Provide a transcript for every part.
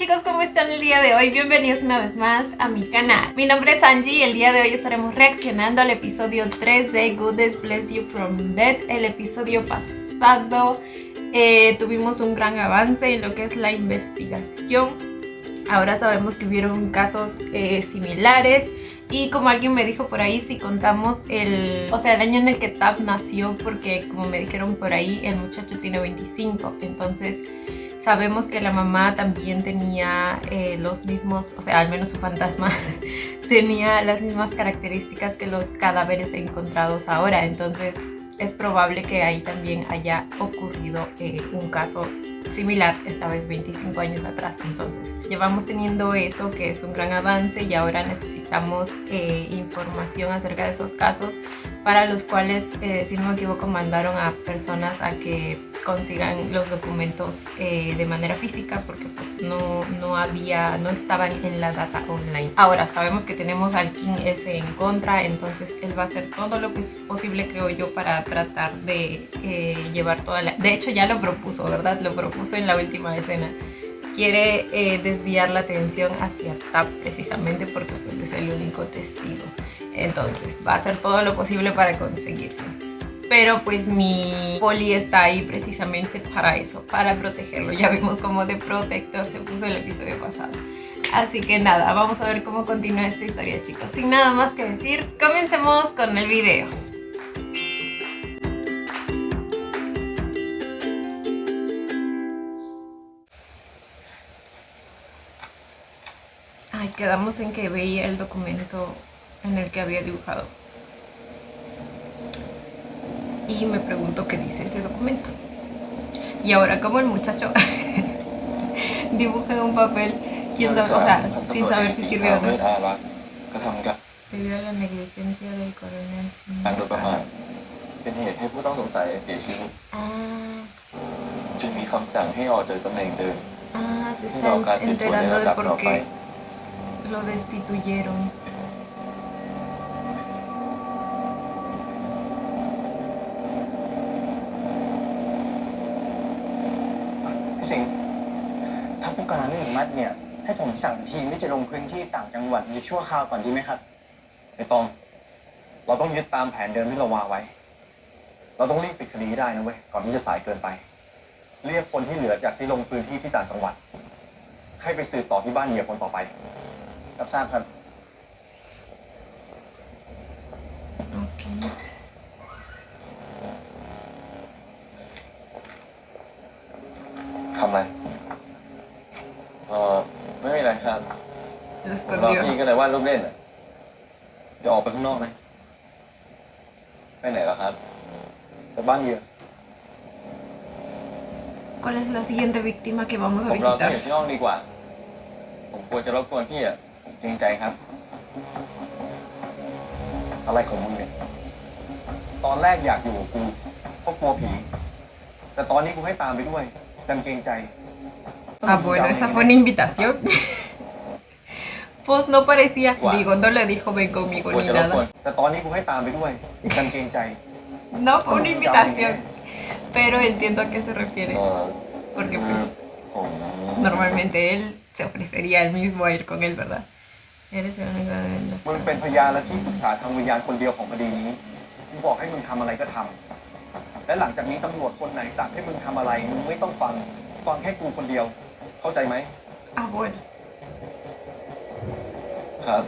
chicos, ¿cómo están el día de hoy? Bienvenidos una vez más a mi canal. Mi nombre es Angie y el día de hoy estaremos reaccionando al episodio 3 de Goodness Bless You From Dead. El episodio pasado tuvimos un gran avance en lo que es la investigación. Ahora sabemos que hubieron casos similares. Y como alguien me dijo por ahí, si contamos el año en el que Tab nació, porque como me dijeron por ahí, el muchacho tiene 25, entonces sabemos que la mamá también tenía los mismos, al menos su fantasma tenía las mismas características que los cadáveres encontrados ahora, entonces es probable que ahí también haya ocurrido un caso similar, esta vez 25 años atrás. Entonces llevamos teniendo eso, que es un gran avance, y ahora necesitamos información acerca de esos casos, para los cuales, si no me equivoco, mandaron a personas a que consigan los documentos de manera física, porque pues no estaban en la data online. Ahora sabemos que tenemos al King S en contra, entonces él va a hacer todo lo que es posible, creo yo, para tratar de llevar toda la... De hecho ya lo propuso, ¿verdad? Lo propuso en la última escena. Quiere desviar la atención hacia Tab, precisamente porque pues es el único testigo. Entonces va a hacer todo lo posible para conseguirlo. Pero pues mi poli está ahí precisamente para eso, para protegerlo. Ya vimos cómo de protector se puso el episodio pasado. Así que nada, vamos a ver cómo continúa esta historia, chicos. Sin nada más que decir, comencemos con el video. Ay, quedamos en que veía el documento en el que había dibujado. Y me pregunto qué dice ese documento. Y ahora, como el muchacho dibuja en un papel, quién sabe, sin saber si sirve o no. Debido a la negligencia del coronel Sin. Se está enterando de por qué lo destituyeron.ถ้าผู้การไม่อนุมัติเนี่ยให้ผมสั่งทีมที่จะลงพื้นที่ต่างจังหวัดในชั่วคราวก่อนดีไหมครับไม่ต้องเราต้องยึดตามแผนเดิมที่เราวางไว้เราต้องรีบปิดคดีได้นะเว้ยก่อนที่จะสายเกินไปเรียกคนที่เหลือจากที่ลงพื้นที่ที่ต่างจังหวัดให้ไปสืบต่อที่บ้านเหยื่อคนต่อไปรับทราบครับทำอะไรไม่มีอะไรครับรอพี่ก็เลยว่าลูกเล่นจะออกไปข้างนอกไหมไปไหนหรอครับไปบ้านเหยื่อ ¿Cuál es la siguiente víctima que vamos a ผมรอพี่ visitar? อยู่ที่ห้องดีกว่าผมกลัวจะรบกวนพี่ผมจริงใจครับอะไรของมึงเนี่ยตอนแรกอยากอยู่กับกูเพราะกลัวผีแต่ตอนนี้กูให้ตามไปด้วยดันเกรงใจ Bueno, esa fue una invitación. Pues no parecía, no le dijo ven conmigo ni nada. แต่ตอนนี้กูให้ตามไปด้วยดันเกรงใจ No fue una invitación, pero entiendo a qué se refiere. Porque pues normalmente él se ofrecería él mismo a ir con él, ¿verdad? Eres el único de las... มึงเป็นพยานและที่ปรึกษาทางวิญญาณคนเดียวของคดีนี้กูบอกให้มึงทำอะไรก็ทำและหลังจากนี้ตำรวจคนไหนสั่งให้มึงทำอะไรมึงไม่ต้องฟังแค่กูคนเดียวเข้าใจไหม Bueno. ครับ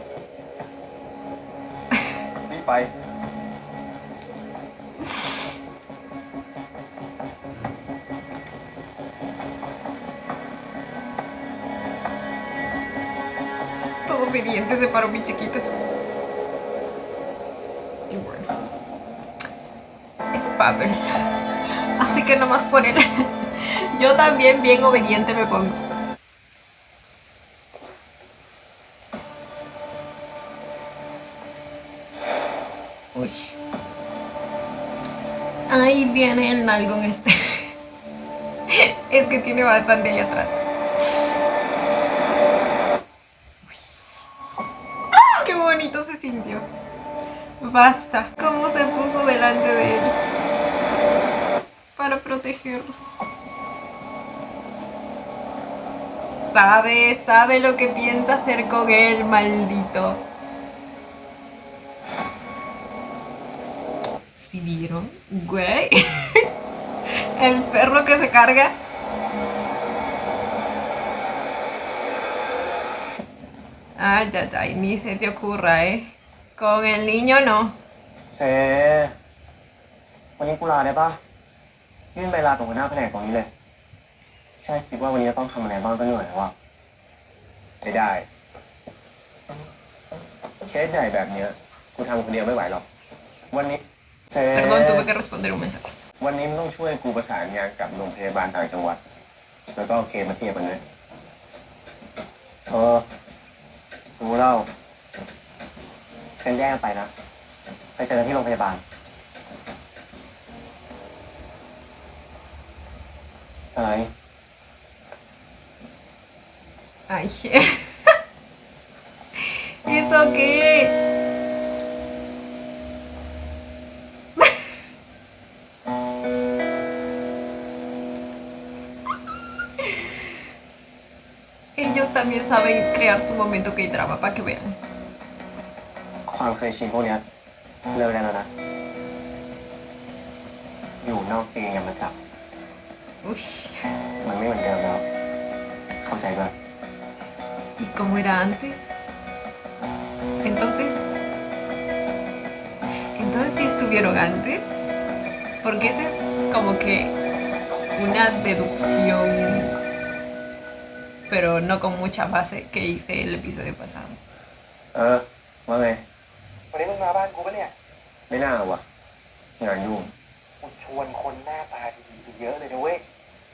รีบไป Todo obediente se paró mi chiquito. Y bueno, es Pavel. Así que nomás por él. Yo también bien obediente me pongo. Uy. Ahí viene el nalgón este. Es que tiene bastante ahí atrás. ¡Ah! ¡Qué bonito se sintió! Basta. ¿Cómo se puso delante de él? Para protegerlo. Sabe lo que piensa hacer con él, maldito. ¿Sí vieron? Güey. El perro que se carga. Ay, ni se te ocurra, Con el niño no. เซวันนี้กูลาได้ปะยื่นใบลากับหัวหน้าแผนกตรงนี้เลย แค่คิดว่าวันนี้จะต้องทำอะไรบ้างก็เหนื่อยแล้วอะไม่ได้ เคสใหญ่แบบเนี้ยกูทำคนเดียวไม่ไหวหรอก วันนี้เซ Perdón, tuve que responder un mensaje. วันนี้มันต้องช่วยกูประสานงานกับโรงพยาบาลต่างจังหวัด แล้วก็เอาเคสมาเทียบกันด้วยรู้แล้วเซ็นแยกกันไปนะ ไปเจอกันที่โรงพยาบาล อะไร Ay, ¿eso qué? Ellos también saben crear su momento que drama para que vean. ความเคยชินพวกเนี้ยเลิกได้แล้วนะ อยู่นอกเตียงอย่ามาจับ Uy, มันไม่เหมือนเดิมแล้ว เข้าใจด้วย ¿y cómo era antes? Entonces, ¿sí estuvieron antes? Porque esa es como que una deducción, pero no con mucha base que hice el episodio pasado. ว่าไง วันนี้มึงมาบ้านกูปะเนี่ย ไม่น่าวะงานยุ่งกูชวนคนหน้าตาดีๆไปเยอะเลยนะเว้ย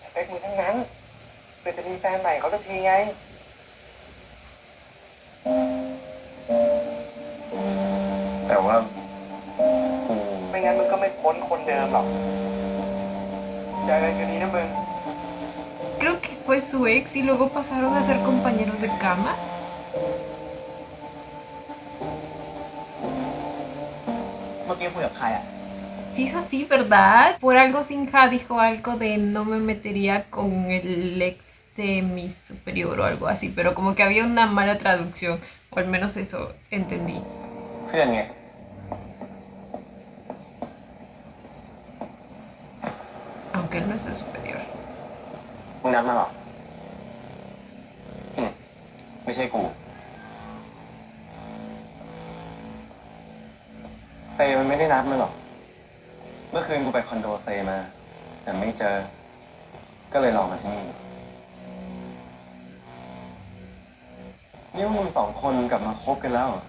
สเปคมึงทั้งนั้นเพื่อจะมีแฟนใหม่เขาสักทีไง แต่ว่ากูไม่งั้นมึงก็ไม่พ้นคนเดิมหรอกเจอกันคืนนี้นะมึง Creo que fue su ex y luego pasaron a ser compañeros de cama. เมื่อกี้คุยกับใครอ่ะ Sí es así, ¿verdad? Por algo Sinja dijo algo de no me metería con el ex de mi superior o algo así, pero como que había una mala traducción, o al menos eso entendí. เพื่อนไง Aunque él no es su superior. มึงนัดมาเหรอไม่ใช่กู เซมันไม่ได้นัดมาหรอก เมื่อคืนกูไปคอนโดเซมา แต่ไม่เจอ ก็เลยลองมาที่นี่ นี่พวกมึงสองคนกลับมาคบกันแล้วเหรอ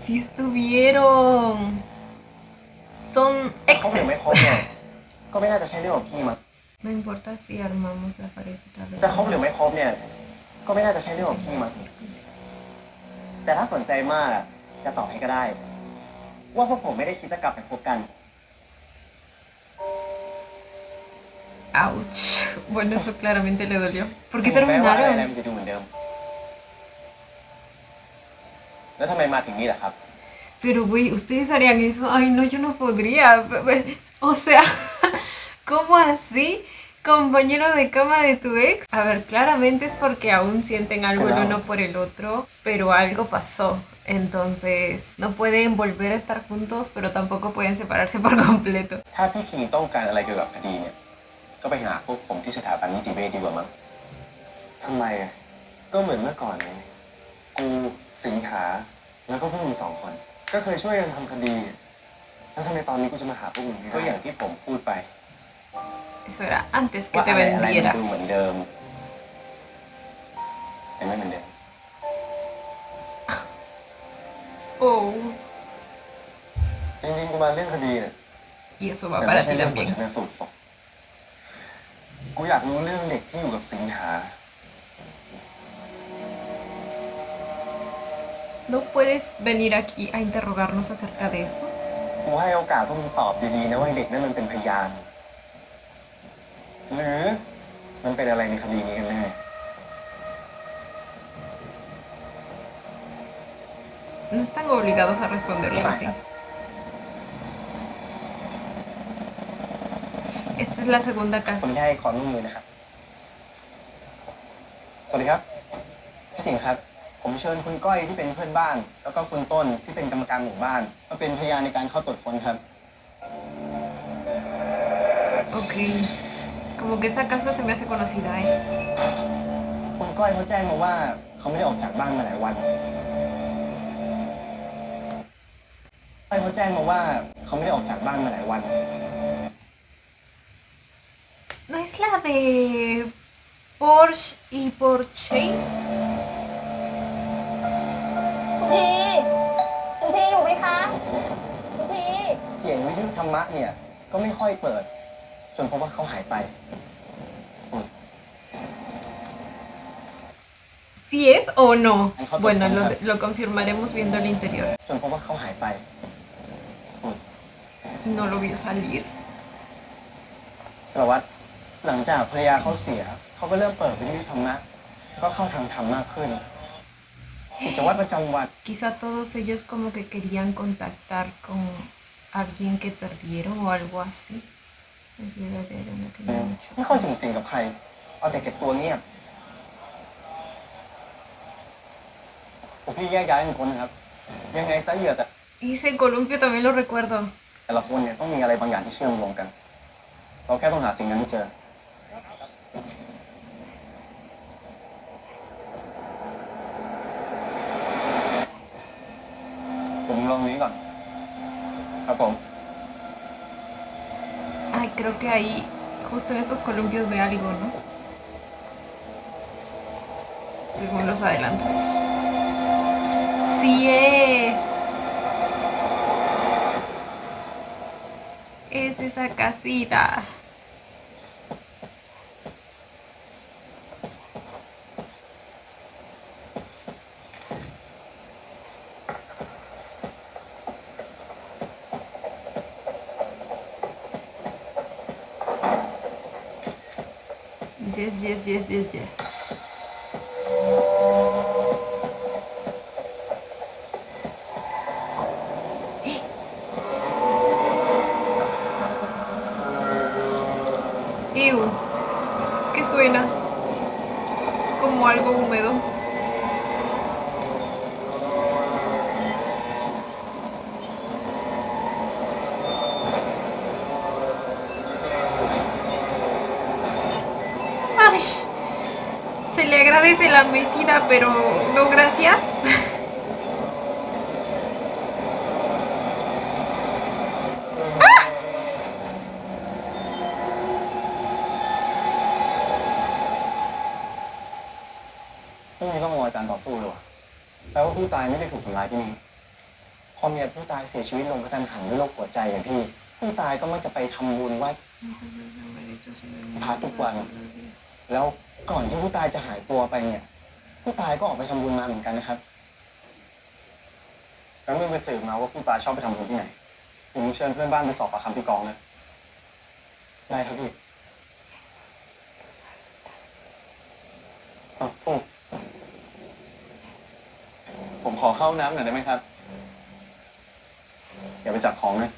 Sí estuvieron. Son เขาถึง exes. ไม่คบเนี่ย ก็ไม่น่าจะใช่เรื่องของพี่มั้ง No importa si armamos la pareja otra vez. จะคบหรือไม่คบเนี่ย ก็ไม่น่าจะใช่เรื่องของพี่มั้ง แต่ถ้าสนใจมากอะจะตอบให้ก็ได้ ว่าพวกผมไม่ได้คิดจะกลับไปคบกัน Ouch. Bueno, eso claramente le dolió. ¿Por qué แม้ว่าอะไร terminaron? มันจะดูเหมือนเดิม แล้วทำไมมาถึงนี่ล่ะครับ Pero, güey, ¿ustedes harían eso? Ay, no, yo no podría. O sea, ¿cómo así? ¿Compañero de cama de tu ex? A ver, claramente es porque aún sienten algo el uno por el otro, pero algo pasó. Entonces, no pueden volver a estar juntos, pero tampoco pueden separarse por completo. ถ้าพี่คิงต้องการอะไรเกี่ยวกับคดีเนี่ย ก็ไปหาพวกผมที่สถาบันนิติเวชดีกว่ามั้งทำไมอะก็เหมือนเมื่อก่อนไงกูสิงหา แล้วก็พวกมึงสองคน ก็เคยช่วยกันทำคดี แล้วทำไมตอนนี้กูจะมาหาพวกมึงไม่ได้ก็อย่างที่ผมพูดไป Eso era antes que ว่า te อะไรมัน vendieras. ดูเหมือนเดิม แต่ไม่เหมือนเดิม Oh, จริงๆกูมาเรื่องคดีเนี่ย y eso แต่ va ไม่ para ใช่ ti เรื่องผล también. ชนสูตรศพกูอยากรู้เรื่องเด็กที่อยู่กับสิงหา ¿No puedes venir aquí a interrogarnos acerca de eso? กูให้โอกาสพวกมึงตอบดีๆนะว่าเด็กนั่นมันเป็นพยาน หรือมันเป็นอะไรในคดีนี้กันแน่ No están obligados a responderlo así. Esta es la segunda ผม casa. จะให้ความร่วมมือนะครับ สวัสดีครับพี่สิงห์ครับผมเชิญคุณก้อยที่เป็นเพื่อนบ้าน แล้วก็คุณต้นที่เป็นกรรมการหมู่บ้านมาเป็นพยานในการเข้าตรวจค้นครับ Ok. Como que esa casa se me hace conocida, ¿eh? คุณก้อยเขาแจ้งมาว่าเขาไม่ได้ออกจากบ้านมาหลายวันก้อยเขาแจ้งมาว่าเขาไม่ได้ออกจากบ้านมาหลายวัน ¿No es la de Porsche y Porsche? คุณทีอยู่ไหมคะคุณที เสียงวิทยุธรรมะเนี่ยก็ไม่ค่อยเปิด จนพบว่าเขาหายไป ¿Si es o no? Bueno, lo confirmaremos viendo el interior. จนพบว่าเขาหายไป No lo vio salir. สารวัตรหลังจากภรรยาเขาเสีย เขาก็เริ่มเปิดวิทยุธรรมะก็เข้าทางธรรมมากขึ้นกิจวัตรประจำวัน Quizá todos ellos como que querían contactar con alguien que perdieron o algo así. Es verdadero, no tiene ไม่ mucho. ค่อยสูงสิงกับใคร เอาแต่เก็บตัวเงียบผมพี่แยกย้ายกันคนนะครับ ยังไงซะเหยื่อ Ese columpio también lo recuerdo. แต่ละคนเนี่ยต้องมีอะไรบางอย่างที่เชื่อมโยงกัน เราแค่ต้องหาสิ่งนั้นให้เจอ ผมลองนี้ก่อน ครับผม Ay, creo que ahí, justo en esos columpios ve algo, ¿no? Según los adelantos. ¡Sí es! Es esa casita. Yes, yes, yes, yes, yes. Ew, ¿qué suena? Como algo húmedo. Ay, se le agradece la mesida, pero no gracias. ไม่มีร่องรอยการต่อสู้เลยว่ะแปลว่าผู้ตายไม่ได้ถูกทำร้ายที่นี่พอเมียผู้ตายเสียชีวิตลงกระทันหันด้วยโรคหัวใจอย่างพี่ ผู้ตายก็มักจะไปทำบุญไหว้พระทุกวัน แล้วก่อนที่ผู้ตายจะหายตัวไปเนี่ย ผู้ตายก็ออกไปทำบุญมาเหมือนกันนะครับแล้วเมื่อไปสืบมาว่าผู้ตายชอบไปทำบุญที่ไหนผมเชิญเพื่อนบ้านไปสอบปากคำที่กองนะได้ครับพี่ผมขอเข้าน้ำหน่อยได้ไหมครับอย่าไปจับของนะ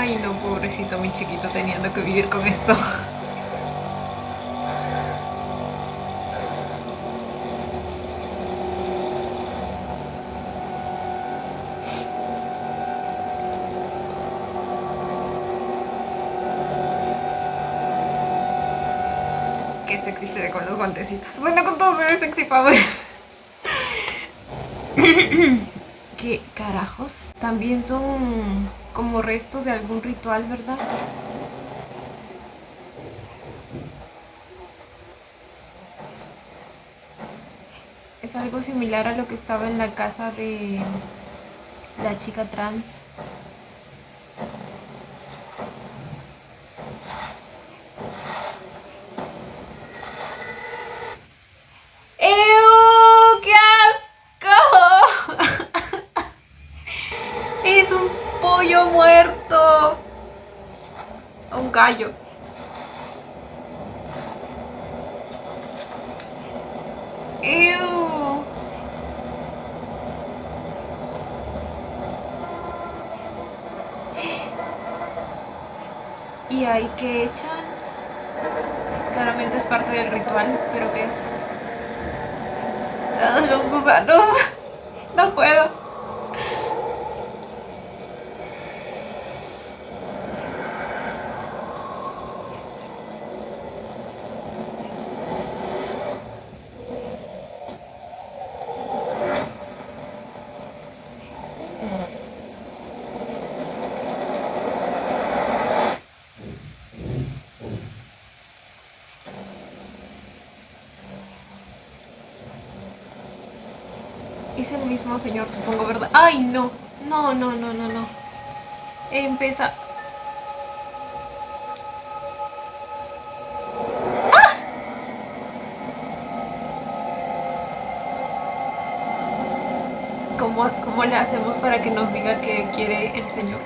Ay, no, pobrecito mi chiquito teniendo que vivir con esto. Qué sexy se ve con los guantecitos. Bueno, con todo se ve sexy, Pablo. ¿Qué carajos? También son como restos de algún ritual, ¿verdad? Es algo similar a lo que estaba en la casa de la chica trans. ¡Ew! ¡Qué asco! Es un pollo muerto. Un gallo. ¡Ew! ¿Y ahí qué echan? Claramente es parte del ritual, pero ¿qué es? ¡Ah, los gusanos! No puedo. Es el mismo señor, supongo, ¿verdad? ¡Ay, no! No, no, no, no, no. Empieza... ¿Cómo le hacemos para que nos diga qué quiere el señor?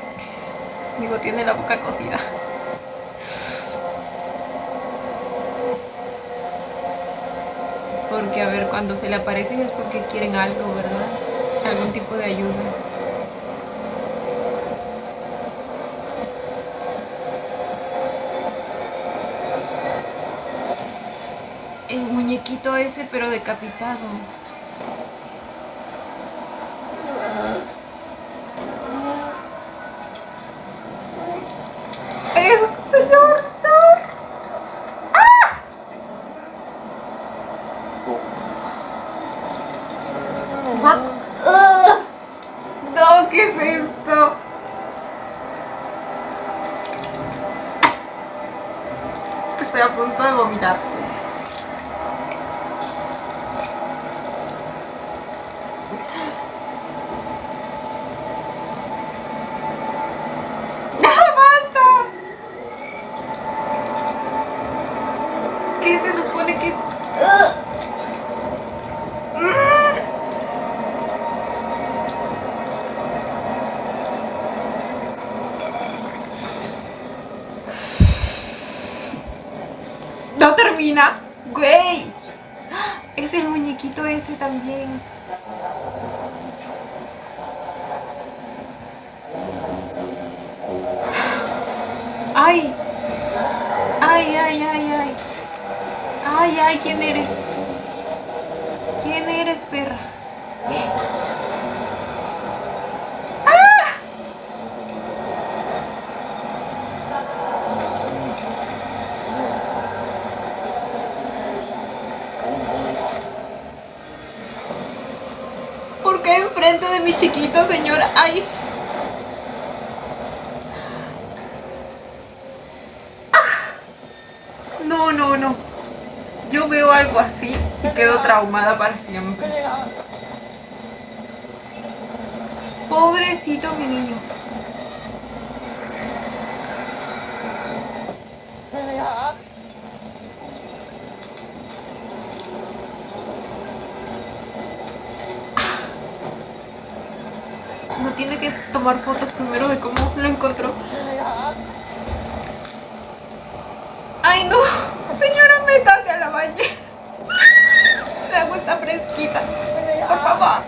Digo, tiene la boca cocida. Porque, a ver, cuando se le aparecen es porque quieren algo, ¿verdad? Algún tipo de ayuda. El muñequito ese, pero decapitado. ¡Señor! No, ¿qué es esto? Estoy a punto de vomitar. ¡Basta! ¿Qué se supone que es? No termina. Güey. Es el muñequito ese también. Ay. Ay, ay, ay, ay. Ay, ay, ¿quién eres? ¿Quién eres, perra? ¿Por qué enfrente de mi chiquito, señora? Ay. No, no, no. Yo veo algo así y quedo traumada para siempre. Pobrecito mi niño. No tiene que tomar fotos primero de cómo lo encontró. ¡Ay, no! Señora, métase a la bañera. El agua está fresquita. Por favor.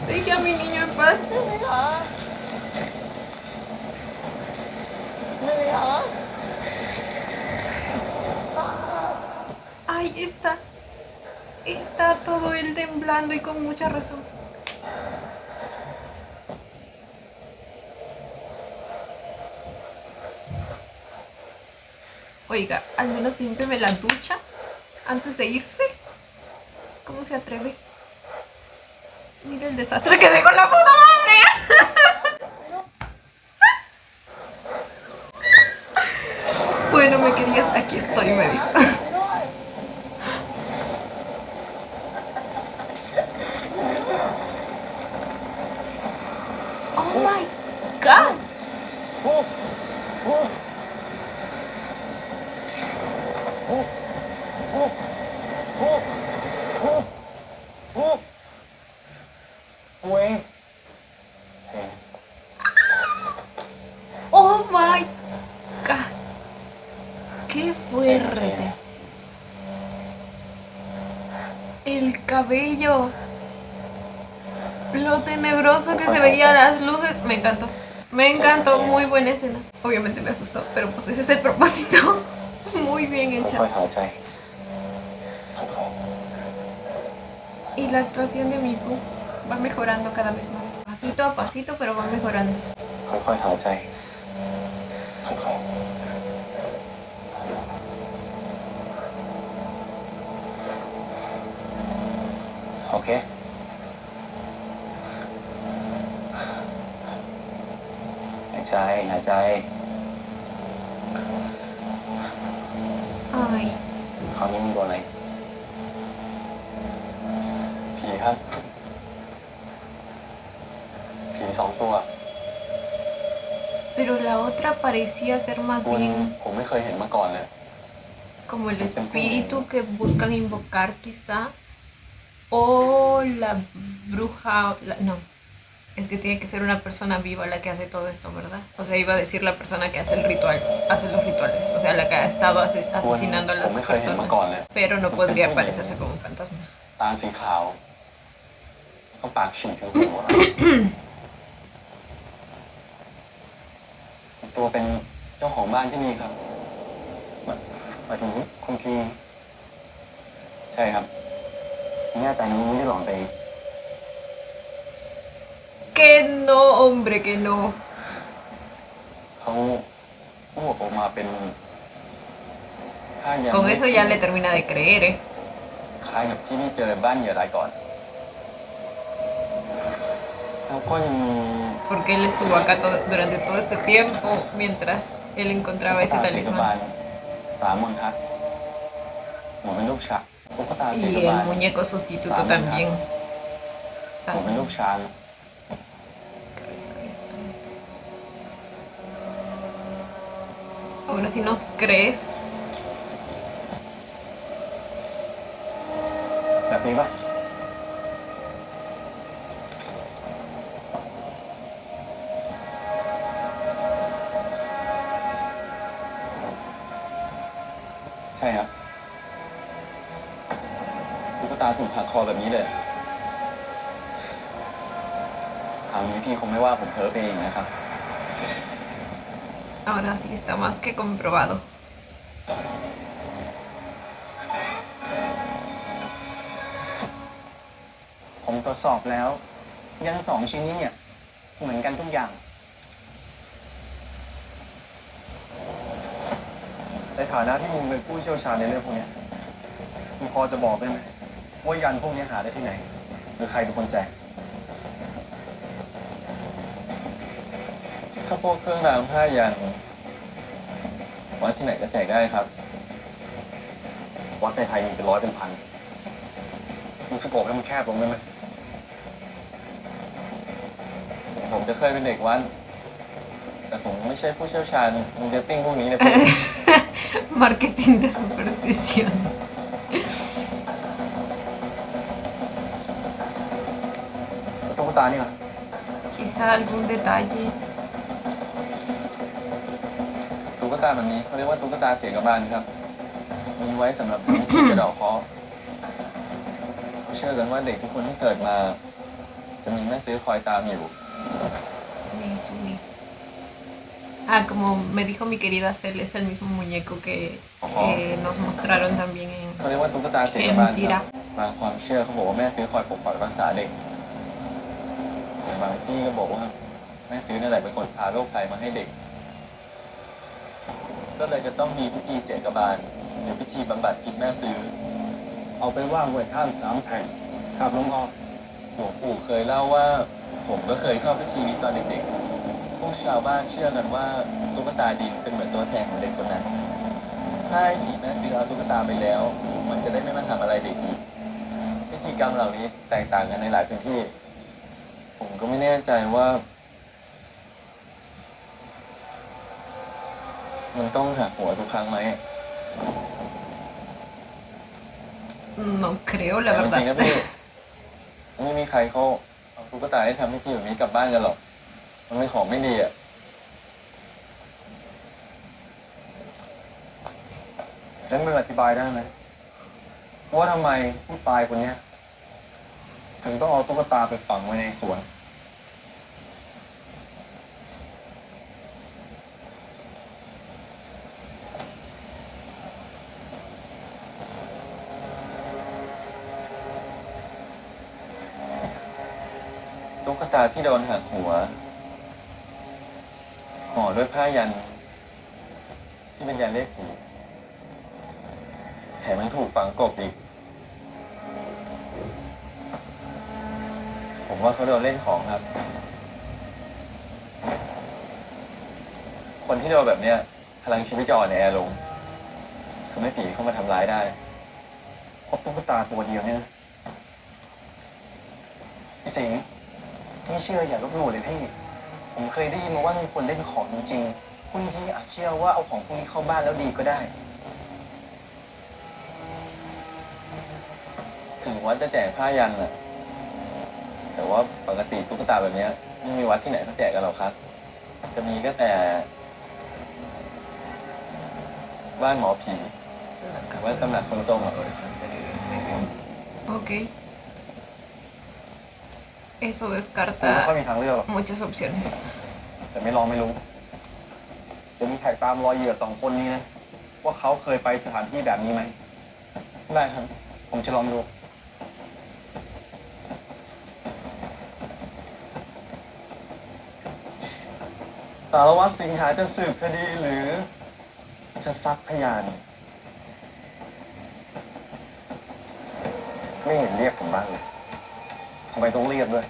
Deje a mi niño en paz. Ay, está todo él temblando y con mucha razón. Oiga, al menos límpiame la ducha antes de irse. ¿Cómo se atreve? Mira el desastre que dejó la puta madre. Bueno, me querías, aquí estoy, me dijo. Oh my God. Oh my God. Qué fuerte. El cabello. Lo tenebroso que se veía, las luces. Me encantó. Me encantó, muy buena escena. Obviamente me asustó, pero pues ese es el propósito. Muy bien ค่ hecha. อยๆหายใจค่อย Y la actuación de Miku va mejorando cada vez más. Pasito a pasito, pero va mejorando. ๆค่อยๆหายใจค่อยๆโอเคหายใจหายใจ Ay, คราวนี้มึงโดนอะไรผีครับผีสองตัว pero la otra parecía ser más คุณ bien ผมไม่เคยเห็นมาก่อนเลย como el espíritu que buscan invocar quizá. O la bruja... no, es que tiene que ser una persona viva la que hace todo esto, ¿verdad? O sea, iba a decir la persona que hace el ritual, hace los rituales. O sea, la que ha estado asesinando a las personas. Pero no podría parecerse como un fantasma. ตาสีขาวแล้วก็ปากฉีกทั้งหัว ตัวเป็นเจ้าของบ้านที่นี่ครับหมายถึงคุณพีใช่ครับแน่ใจนะมึงไม่ได้หลอนไปเอง Que no, hombre, que no. เขาพูดออกมาเป็นถ้ายัง Con eso ya le termina de creer, ¿eh? คล้ายกับที่นี่เจอบ้านเหยื่อรายก่อนแล้วก็ยังมี Porque él estuvo acá durante todo este tiempo mientras él encontraba ese ตุ๊กตาเสกบาล talismán. สามมนทัศน์เหมือนเป็นลูกช้างตุ๊กตาเสก Y บา el ล muñeco sustituto también. เหมือนเป็นลูกช้าง Cabeza de elefante. Ahora si nos crees. แบบนี้ปะใช่ครับตุ๊กตาถูกหักคอแบบนี้เลยทางนี้พี่คงไม่ว่าผมเพ้อไปเองนะครับ Ahora sí está más que comprobado. ผมตรวจสอบแล้วยันสองชิ้นนี้เนี่ยเหมือนกันทุกอย่าง ในฐานะที่มึงเป็นผู้เชี่ยวชาญในเรื่องพวกเนี้ยมึงพอจะบอกได้ไหมว่ายันพวกนี้หาได้ที่ไหน หรือใครเป็นคนแจก ถ้าพวกเครื่องรางผ้ายันวัดที่ไหนก็แจกได้ครับ วัดในไทยมีเป็นร้อยเป็นพันมึงสโกปให้มันแคบลงได้ไหมผมจะเคยเป็นเด็กวัดแต่ผมไม่ใช่ผู้เชี่ยวชาญมึงจะติ้งพวกนี้นะพี่ Marketing de supersticiones. ตุ๊กตานี่เหรอ Quizá algún detalle. ตุ๊กตาแบบนี้เขาเรียกว่าตุ๊กตาเสียกบาลครับ มีไว้สำหรับทำพิธีสะเดาะเคราะห์เขาเชื่อกันว่าเด็กทุกคนที่เกิดมา จะมีแม่ซื้อคอยตามอยู่ Me subí. Ah, como me dijo mi querida Cel, es el mismo muñeco que nos mostraron también เขาเรียกว่าตุ๊กตาเสียก en บาลค Jira. รับบางความเชื่อเขาบอกว่าแม่ซื้อคอยปกปักรักษาเด็กแต่บางที่ก็บอกว่าแม่ซื้อนั่นแหละเป็นคนพาโรคภัยมาให้เด็ก ก็เลยจะต้องมีพิธีเสียกบาลหรือพิธีบำบัดจิตแม่ซื้อ เอาไปว่างไว้ท่าน3 แผ่นครับหลวงพ่อหลวงปู่เคยเล่าว่า ผมก็เคยเข้าพิธีนี้ตอนเด็กๆ พวกชาวบ้านเชื่อกันว่าตุ๊กตาดินเป็นเหมือนตัวแทนของเด็กคนนั้น ถ้าให้ผีแม่ซื้อเอาตุ๊กตาไปแล้ว มันจะได้ไม่มาทำอะไรเด็กอีก พิธีกรรมเหล่านี้แตกต่างกันในหลายพื้นที่ ผมก็ไม่แน่ใจว่า มันต้องหักหัวทุกครั้งไหม No creo, แต่ la จริงๆนะ verdad. พี่ไม่มีใครเขาเอาตุ๊กตาให้ทำพิธีแบบนี้กลับบ้านกันหรอก มันเป็นของไม่ดีอ่ะแล้วมึงอธิบายได้ไหมว่าทำไมผู้ตายคนเนี้ยถึงต้องเอาตุ๊กตาไปฝังไว้ในสวน ตุ๊กตาที่โดนหักหัวห่อด้วยผ้ายันที่เป็นยันเลขผีแถมยังถูกฝังกลบอีกผมว่าเขาโดนเล่นของครับคนที่โดนแบบเนี้ยพลังชีวิตจะอ่อนแอลงทำให้ผีเข้ามาทำร้ายได้เพราะตุ๊กตาตัวเดียวเนี่ยพี่สิงห์ไม่เชื่ออย่าลบหลู่เลยพี่ผมเคยได้ยินมาว่ามีคนเล่นของจริงๆคุณที่อาจเชื่อว่าเอาของพวกนี้เข้าบ้านแล้วดีก็ได้ถึงวัดจะแจกผ้ายันน่ะแต่ว่าปกติตุ๊กตาแบบเนี้ยไม่มีวัดที่ไหนเขาแจกกันหรอกครับจะมีก็แต่บ้านหมอผีหรือว่าตำหนักคนทรงอ่ะ Ok. Eso ผมไม่ descarta ค่อยมีทางเลือกหรอก muchas opciones. แต่ไม่ลองไม่รู้จะมีแท็กตามรอยเหยื่อสองคนนี้นะว่าเขาเคยไปสถานที่แบบนี้ไหมได้ครับ ผมจะลองดูสารวัตรสิงหาจะสืบคดีหรือจะซักพยานไม่เห็นเรียกผมบ้างเลยทำไมต้องเรียกด้วย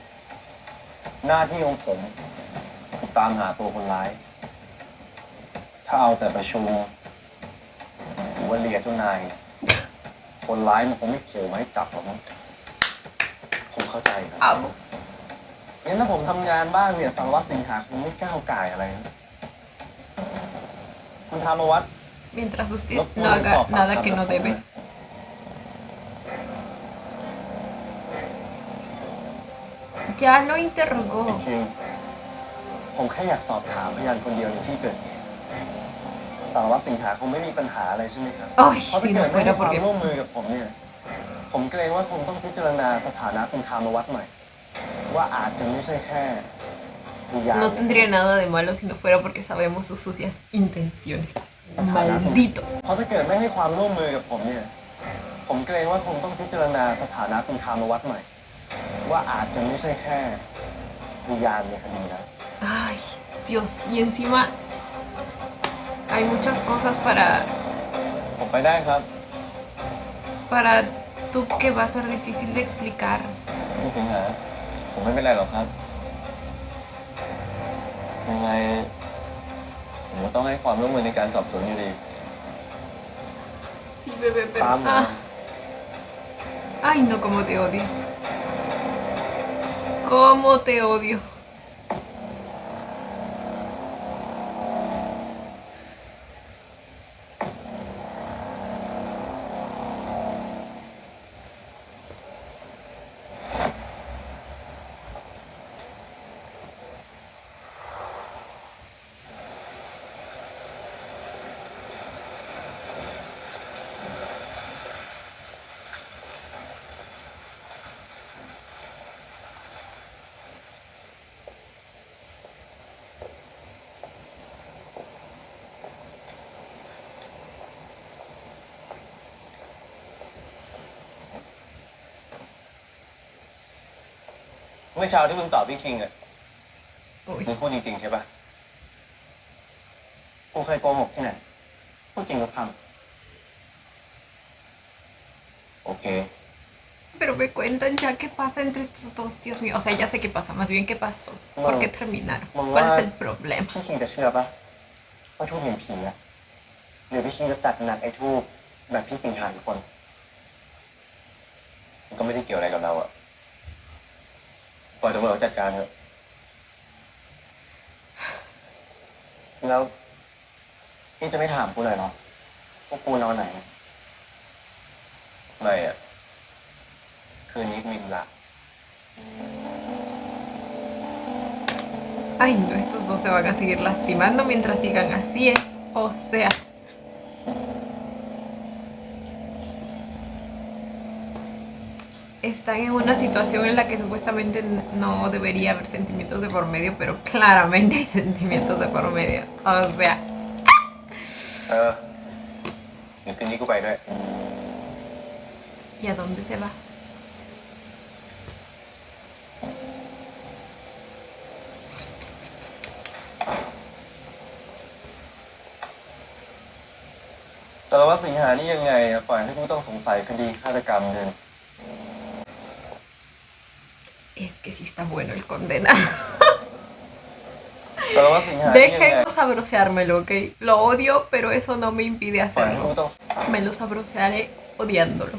หน้าที่ของผมคือตามหาตัวคนร้ายถ้าเอาแต่ประชุมหรือว่าเรียกเจ้านายคนร้ายมันคงไม่โผล่มาให้จับหรอกมั้งผมเข้าใจครับ Amo. งั้นถ้าผมทำงานบ้างเนี่ยสารวัตรสิงหาคงไม่ก้าวก่ายอะไรนะคุณธรรมวัฒน์ Mientras usted no haga nada que no debe. Ya lo interrogó. จริงผมแค่อยากสอบถามพยานคนเดียวในที่เกิดเหตุสารวัตรสิงหาคงไม่มีปัญหาอะไรใช่ไหมครับ Ay, เพราะถ้า si เกิ no ดไม่ให้ fuera ความ porque ร่วมมือกับผมเนี่ยผมเกรงว่าคงต้องพิจารณาสถานะคุณธรรมวัฒน์ใหม่ว่าอาจจะไม่ใช่แค่พยาน no tendría nada de malo si no fuera porque sabemos sus sucias intenciones. Maldito. เพราะถ้าเกิดไม่ให้ความร่วมมือกับผมเนี่ยผมเกรงว่าคงต้องพิจารณาสถานะคุณธรรมวัฒน์ใหม่ว่าอาจจะไม่ใช่แค่พยานในคดีนะ Ay, Dios. Y encima hay muchas cosas para ผมไปได้ครับ tú que va a ser difícil de explicar. พี่สิงหาผมไม่เป็นไรหรอกครับยังไงผมก็ต้องให้ความร่วมมือในการสอบสวนอยู่ดี Sí, bebé, pero... ตามผม Ah. Ay, no, cómo te odio. Cómo te odio.เมื่อเช้าที่คุณตอบพี่คิงอ่ะ Uy. คุณพูดจริงๆใช่ปะกูเคยโกหกที่ไหนพูดจริงทุกคำโอเค Pero me cuentan ya qué pasa entre estos dos, Dios mío. O sea, ya sé qué pasa, más bien qué pasó. ¿Por qué terminaron? ¿Cuál es el problema? พี่คิงจะเชื่อปะว่าทูบเห็นผีอ่ะหรือพี่คิงจะจัดหนักไอ้ทูบแบบพี่สิงหาอีกคนมันก็ไม่ได้เกี่ยวอะไรกับเราอ่ะปล่อยตำรวจจัดการเถอะแล้วพี่จะไม่ถามกูเลยเหรอว่ากูนอนไหนไม่อ่ะคืนนี้มีธุระ Ay, no, estos dos se van a seguir lastimando mientras sigan así, ¿eh? O sea. Están en una situación en la que supuestamente no debería haber sentimientos de por medio, pero claramente hay sentimientos de por medio. O sea. เดี๋ยวคืนนี้กูไปด้วย ¿Y a dónde se va? ว่าสิงหานี่ยังไงปล่อยให้ผู้ต้องสงสัยคดีฆาตกรรมเดิน Es que sí está bueno el condenado. แต่ว่าสิงหานี่ยังไง Dejen sabroseármelo, ¿ok? Lo odio, pero eso no me impide ปล่อยให้ผู้ hacerlo. ต้อง Me lo sabrosearé odiándolo.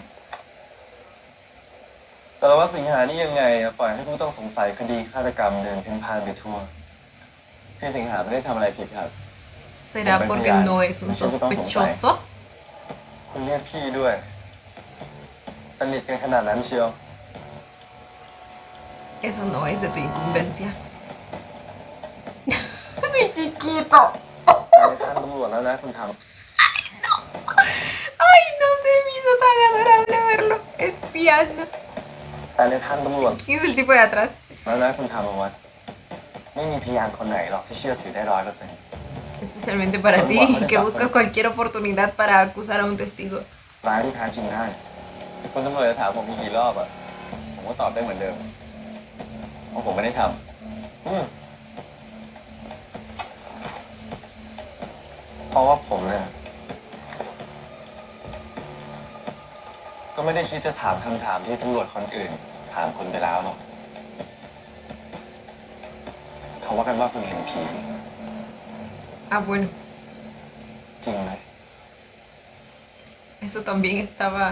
แต่ว่าสิงหานี่ยังไงปล่อยให้ผู้ต้องสงสัยคดีฆาตกรรมเดินเพ่นพ่านไปทั่วพี่สิงหาไม่ได้ทำอะไรผิดครับ ¿Será porque no es un sospechoso? คุณเรียกพี่ด้วย สนิทกันขนาดนั้นเชียว Eso no es de tu incumbencia. Mi chiquito. ในทางตำรวจแล้วนะคุณท Ay, no se me hizo tan adorable verlo espiando. ำแต่ในทางตำรวจ ¿Quién es el tipo de atrás? แล้วนะคุณทำเอาไว้ไม่มีพยานคนไหนหรอกที่เชื่อถือได้100% Especialmente para ti, que buscas cualquier oportunidad para acusar a un testigo. ร้ายที่แท้จริงได้คุณตำรวจจะถามผมมีกี่รอบอะผมก็ตอบได้เหมือนเดิมเพราะผมไม่ได้ทำเพราะว่าผมเนี่ยก็ไม่ได้คิดจะถามคำถามที่ตำรวจคนอื่นถามคุณไปแล้วหรอกเขาว่ากันว่าคุณเห็นผี Ah, bueno, จริงไหม eso también estaba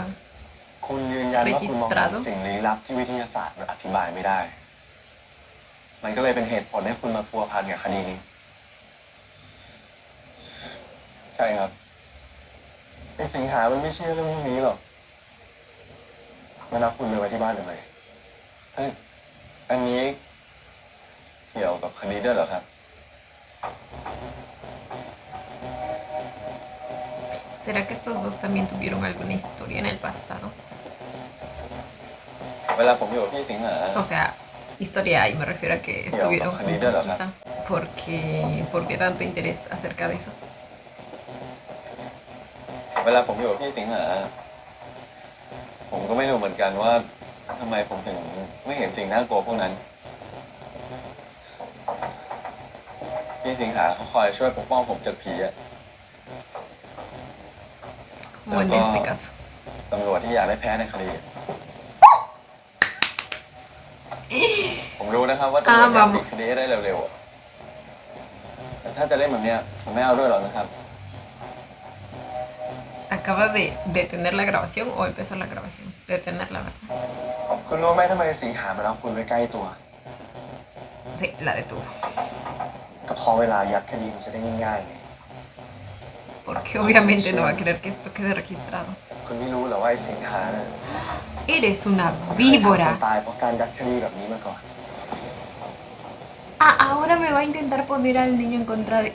คุณยืนยันว่าคุณมองเห็น registrado สิ่งลี้ลับที่วิทยาศาสตร์มันอธิบายไม่ได้ มันก็เลยเป็นเหตุผลให้คุณมาพัวพันกับคดีนี้ ใช่ครับไอ้สิงหามันไม่เชื่อเรื่องพวกนี้หรอกมันเอาคุณไปไว้ที่บ้านทำไมเฮ้ยอันนี้เกี่ยวกับคดีด้วยเหรอครับ ¿Será que estos dos también tuvieron alguna historia en el pasado? เวลาผมอยู่กับพี่สิงหา O sea, historia hay, me refiero a que estuvieron juntos quizá. ¿Por qué tanto interés acerca de eso? เวลาผมอยู่กับพี่สิงหาผมก็ไม่รู้เหมือนกันว่าทำไมผมถึงไม่เห็นสิ่งน่ากลัวพวกนั้น พี่สิงหาเขาคอยช่วยปกป้องผมจากผีอะ Como en este caso. ตำรวจที่อยากได้แพ้ในคดี ผมรู้นะครับว่าตำรวจอยากปิดคดีให้ได้เร็วๆอะแต่ถ้าจะเล่นแบบเนี้ยผมไม่เอาด้วยหรอกนะครับ ¿Acaba de detener la grabación o empezar la grabación? Detenerla, ¿verdad? คุณรู้ไหมทำไมสิงหามันเอาคุณไว้ใกล้ตัว Sí, la detuvo. ก็เพราะเวลายัดคดีมันจะได้ง่ายๆไง Porque obviamente no va a querer que esto quede registrado. คุณไม่รู้เหรอว่าไอ้สิงหาเนี่ย Eres una คน víbora. ตายเพราะการยัดคดีแบบนี้มาก่อน Ah, ahora me va a intentar poner al niño en contra de...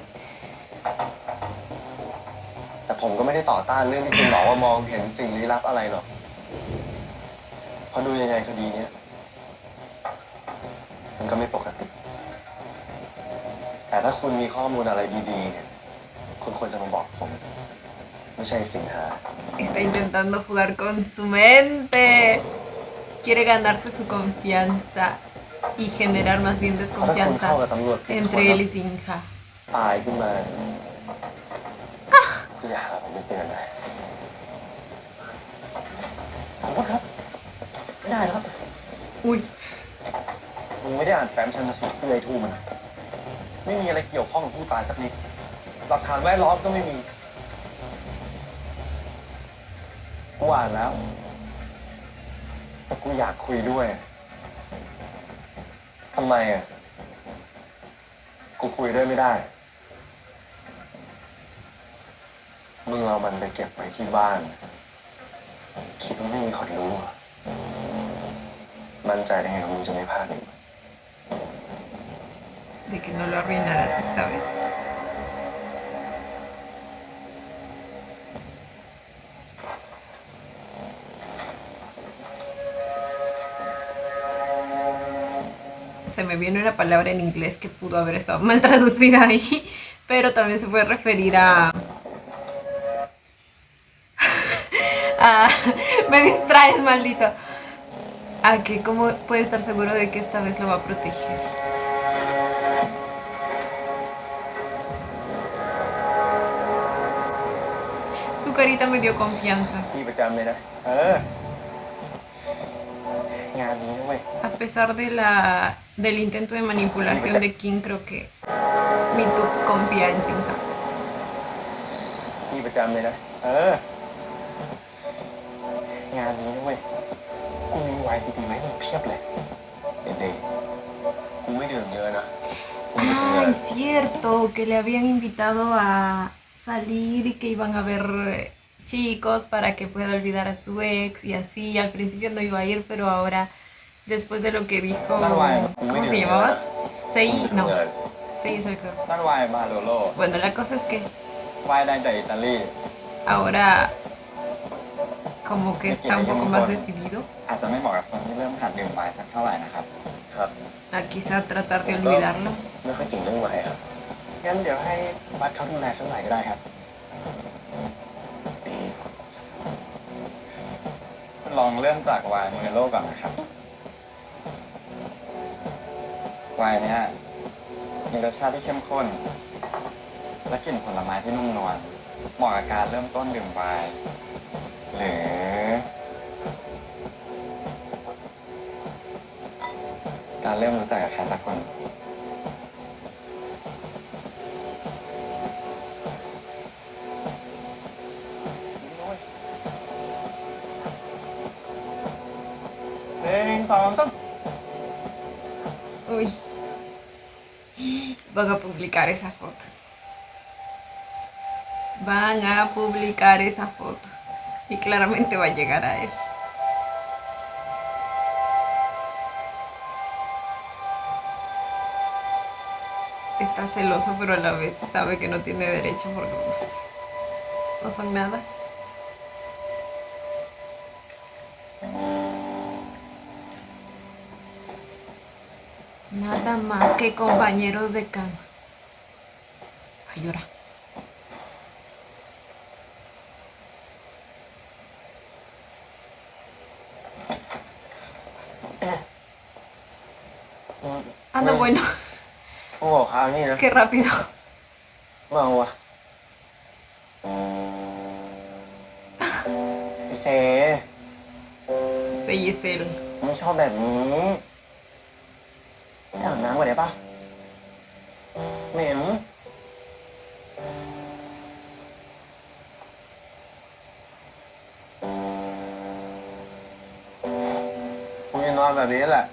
แต่ผมก็ไม่ได้ต่อต้านเรื่องที่คุณบอกว่ามองเห็นสิ่งลี้ลับอะไรหรอกเพราะดูยังไงคดีเนี้ยมันก็ไม่ปกติ แต่ถ้าคุณมีข้อมูลอะไรดีๆเนี่ยคุณควรจะมาบอกผม ไม่ใช่สิงหา Está intentando jugar con su mente. Quiere ganarse su confianza y generar más bien เพราะถ้าคุณเข้า desconfianza กับตำรวจผิดคน entre él y Sinja. ตายขึ้นมาพี่หาผมไม่เตือนเลยสมมติครับ ไม่ได้ครับ Uy, มึงไม่ได้อ่านแฟ้มชันสูตรเสื้อไอ้ทูมัน ไม่มีอะไรเกี่ยวข้องกับผู้ตายสักนิด หลักฐานแวดล้อมก็ไม่มีกูอ่านแล้ว แต่กูอยากคุยด้วย ทำไมอ่ะ กูคุยด้วยไม่ได้ มึงเอามันไปเก็บไว้ที่บ้าน คิดว่าไม่มีคนรู้เหรอมั่นใจได้ไงว่ามึงจะไม่พลาดอีก de que no lo arruinarás esta vez. Se me viene una palabra en inglés que pudo haber estado mal traducida ahí, pero también se puede referir a... Me distraes, maldito. A que cómo puede estar seguro de que esta vez lo va a proteger. Su carita me dio confianza. ที่ประจำเลยนะ งานนี้นะเว้ย A pesar del intento de manipulación de King, creo que Mitup confía en Sinja. ที่ประจำเลยนะ งานนี้นะเว้ย กูมีไวน์ดีๆไหมาให้มึงเพียบเลยเด็กๆกูไม่ดื่มเยอะนะ Ah, es cierto, que le habían invitado a salir y que iban a ver chicos para que pueda olvidar a su ex y así. Al principio no iba a ir, pero ahora, después de lo que dijo, ¿cómo se llamaba? Sei, no, Sei es el creo. นั่นไวน์มาโลโล Bueno, la cosa es que ไวน์ได้แต่อิตาลี ahora como que está un poco más decidido อาจจะไม่เหมาะกับคนที่เริ่มหัดดื่มไวน์สักเท่าไหร่นะครับ ครับ a quizá tratar de olvidarlo. ไม่ค่อยเก่งเรื่องไวน์ครับ งั้นเดี๋ยวให้บัสเขาดูแลสักหน่อยก็ได้ครับดีลองเริ่มจากไวน์มูเนโร่ก่อนนะครับ ไวน์เนี้ยมีรสชาติที่เข้มข้น และกลิ่นผลไม้ที่นุ่มนวล เหมาะกับการเริ่มต้นดื่มไวน์หรือการเริ่มรู้จักกับใครสักคน 1, 2, 3 Uy, van a publicar esa foto. Van a publicar esa foto. Y claramente va a llegar a él. Está celoso, pero a la vez sabe que no tiene derecho porque pues, no son nada. Nada más que compañeros de cama. Ay, llora. Ah, no, bueno. โอ้คราวนี้นะ Qué rápido. เมาวะพี่เซ Sí, es él. ไม่ชอบแบบนี้ไปอาบน้ำก่อนได้ปะเหม็นกูจะนอนแบบนี้แหละ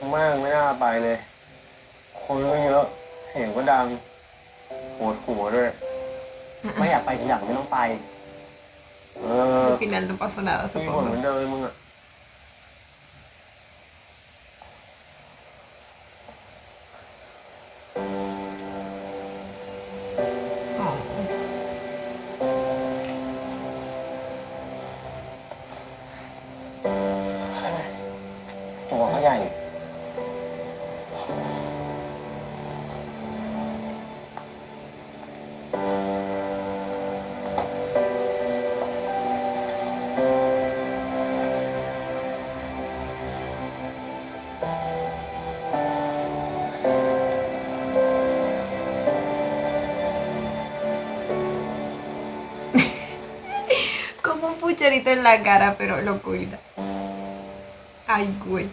แม่งไม่น่าไปเลย คนก็เยอะเสียงก็ดังปวดหัวด้วย ไม่อยากไปทีหลังไม่ต้องไป Al final no pasó nada, มีคนเหมือน supongo. เดิมเลยมึงอะ Oh. ตัวเขาใหญ่ Con un pucherito en la cara, pero lo cuida. Ay, güey.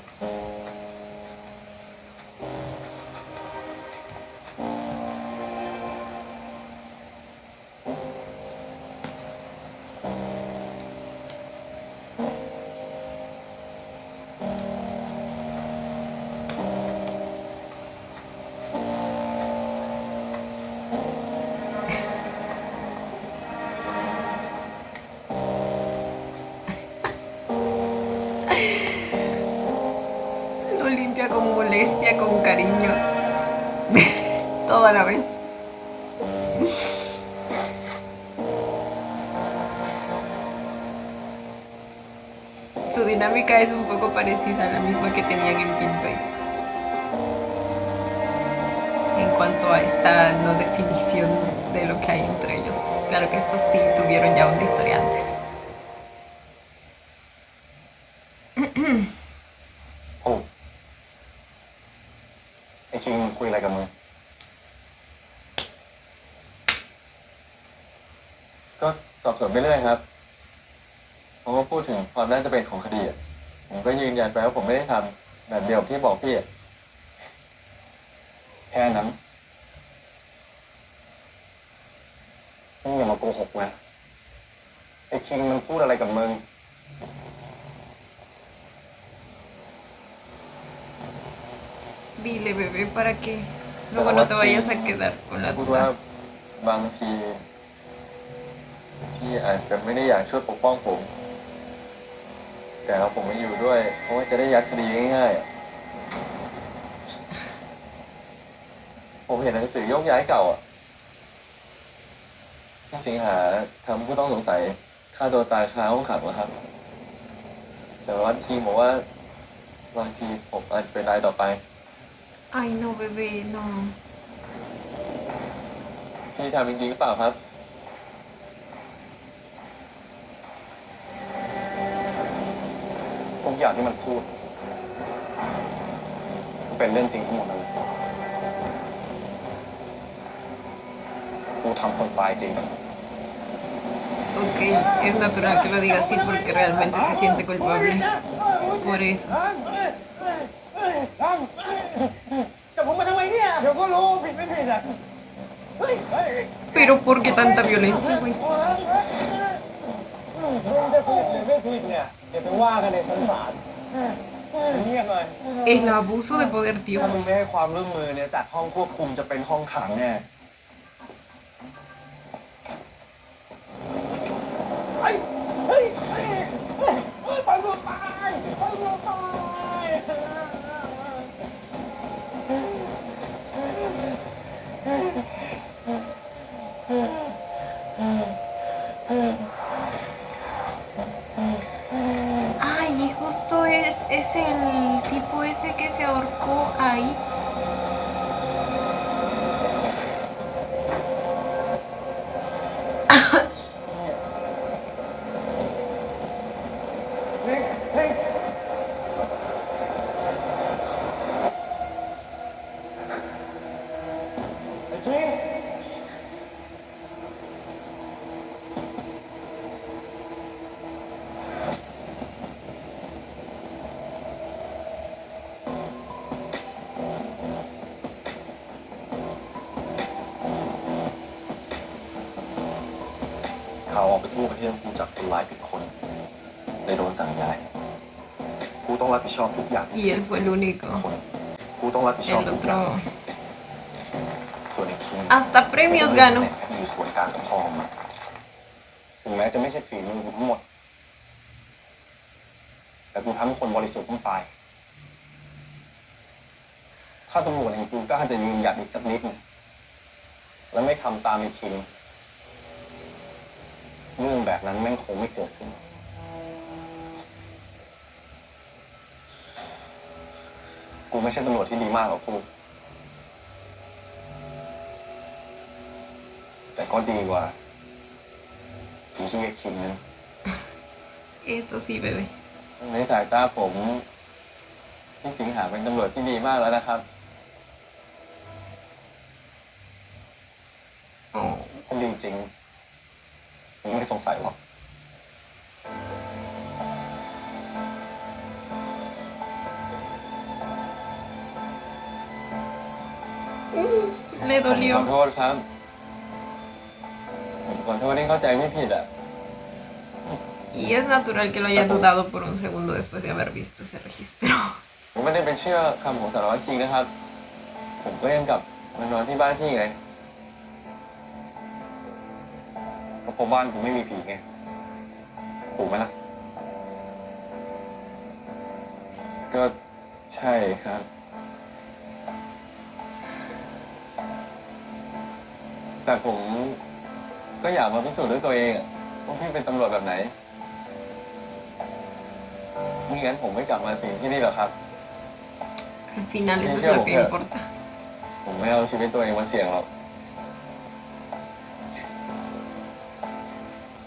Lo limpia con molestia, con cariño. Todo a la vez. Su dinámica es un poco parecida a la misma que tenían en Pin Bay. En cuanto a esta no definición de lo que hay entre ellos. Claro que estos sí tuvieron ya una historia antes. โอ้ไอ้คิงคุยอะไรกับมึง สอบสวนไปเรื่อยครับเพราะว่าพูดถึงความน่าจะเป็นของคดีอะผมก็ยืนยันไปว่าผมไม่ได้ทำแบบเดียวกับที่บอกพี่อะ แค่นั้นมึงอย่ามาโกหกนะไอ้คิงมันพูดอะไรกับมึง Dile, bebé, para que luego no te vayas a quedar con la พูดว่า duda. บางทีพี่อาจจะไม่ได้อยากช่วยปกป้องผม แต่เอาผมมาอยู่ด้วย เพราะว่าจะได้ยัดคดีง่ายๆอะผมเห็นหนังสือยกย้ายเก่าอ่ะที่สิงหาทำผู้ต้องสงสัยฆ่าตัวตายคาห้องขังแล้วครับสารวัตรคิงบอกว่าบางทีผมอาจจะเป็นรายต่อไป Ay, no, bebé, no. พี่ทำจริงๆหรือเปล่าครับ ทุกอย่างที่มันพูดมันเป็นเรื่องจริงทั้งหมดเลยกูทำคนตายจริง Ok, es natural que lo diga así porque realmente se siente culpable. Por eso. จับผมมาทำไมเนี่ยเดี๋ยวก็รู้ผิดไม่ผิดอ่ะ Pero ¿por qué tanta violencia, güey? จะผิดหรือไม่ผิดเนี่ยเดี๋ยวไปว่ากันในชั้นศาลเงียบเลย El abuso de poder, ถ้ามึง Dios. ไม่ให้ความร่วมมือเนี่ยจัดห้องควบคุมจะเป็นห้องขังแน่เฮ้ยไปกูตายไปกูตาย Ay, y justo es el tipo ese que se ahorcó ahí.ข่าวออกไปทั่วประเทศกูจับคนร้ายผิดคนเลยโดนสั่งย้ายกูต้องรับผิดชอบทุกอย่าง Y él fue el único. กูต้องรับผิดชอบ El ทุกอย่าง otro ส่วนไอ้คิง hasta premios ganó. มีส่วนกลางของพ่อมา ถึงแม้จะไม่ใช่ฝีมือกูทั้งหมด แต่กูทำให้คนบริสุทธิ์ต้องตาย ถ้าตำรวจอย่างกูกล้าจะยืนหยัดอีกสักนิดนึงแล้วไม่ทำตามไอ้คิงเรื่องแบบนั้นแม่งคงไม่เกิดขึ้น กูไม่ใช่ตำรวจที่ดีมากหรอกกูแต่ก็ดีกว่าผีที่ไอ้คิงนั้น Eso sí, bebé. ในสายตาผมพี่สิงหาเป็นตำรวจที่ดีมากแล้วนะครับ Oh. ถ้าดีจริงมึงไม่สงสัยหรอก Le ผมขอ dolió. โทษครับผมขอโทษที่เข้าใจไม่ผิดอ่ะ Y es natural que lo haya dudado por un segundo después de haber visto ese registro. ผมไม่ได้เป็นเชื่อคำของสารวัตรคิงนะครับ ผมก็ยังกลับมานอนที่บ้านพี่ไง เพราะบ้านกูไม่มีผีไงถูกไหมล่ะ ก็ใช่ครับ แต่ผมก็อยากมาพิสูจน์ด้วยตัวเองอะว่าพี่เป็นตำรวจแบบไหนไม่งั้นผมไม่กลับมาถึงที่นี่หรอกครับ Al final eso es lo que importa. ผมไม่เอาชีวิตตัวเองมาเสี่ยงหรอก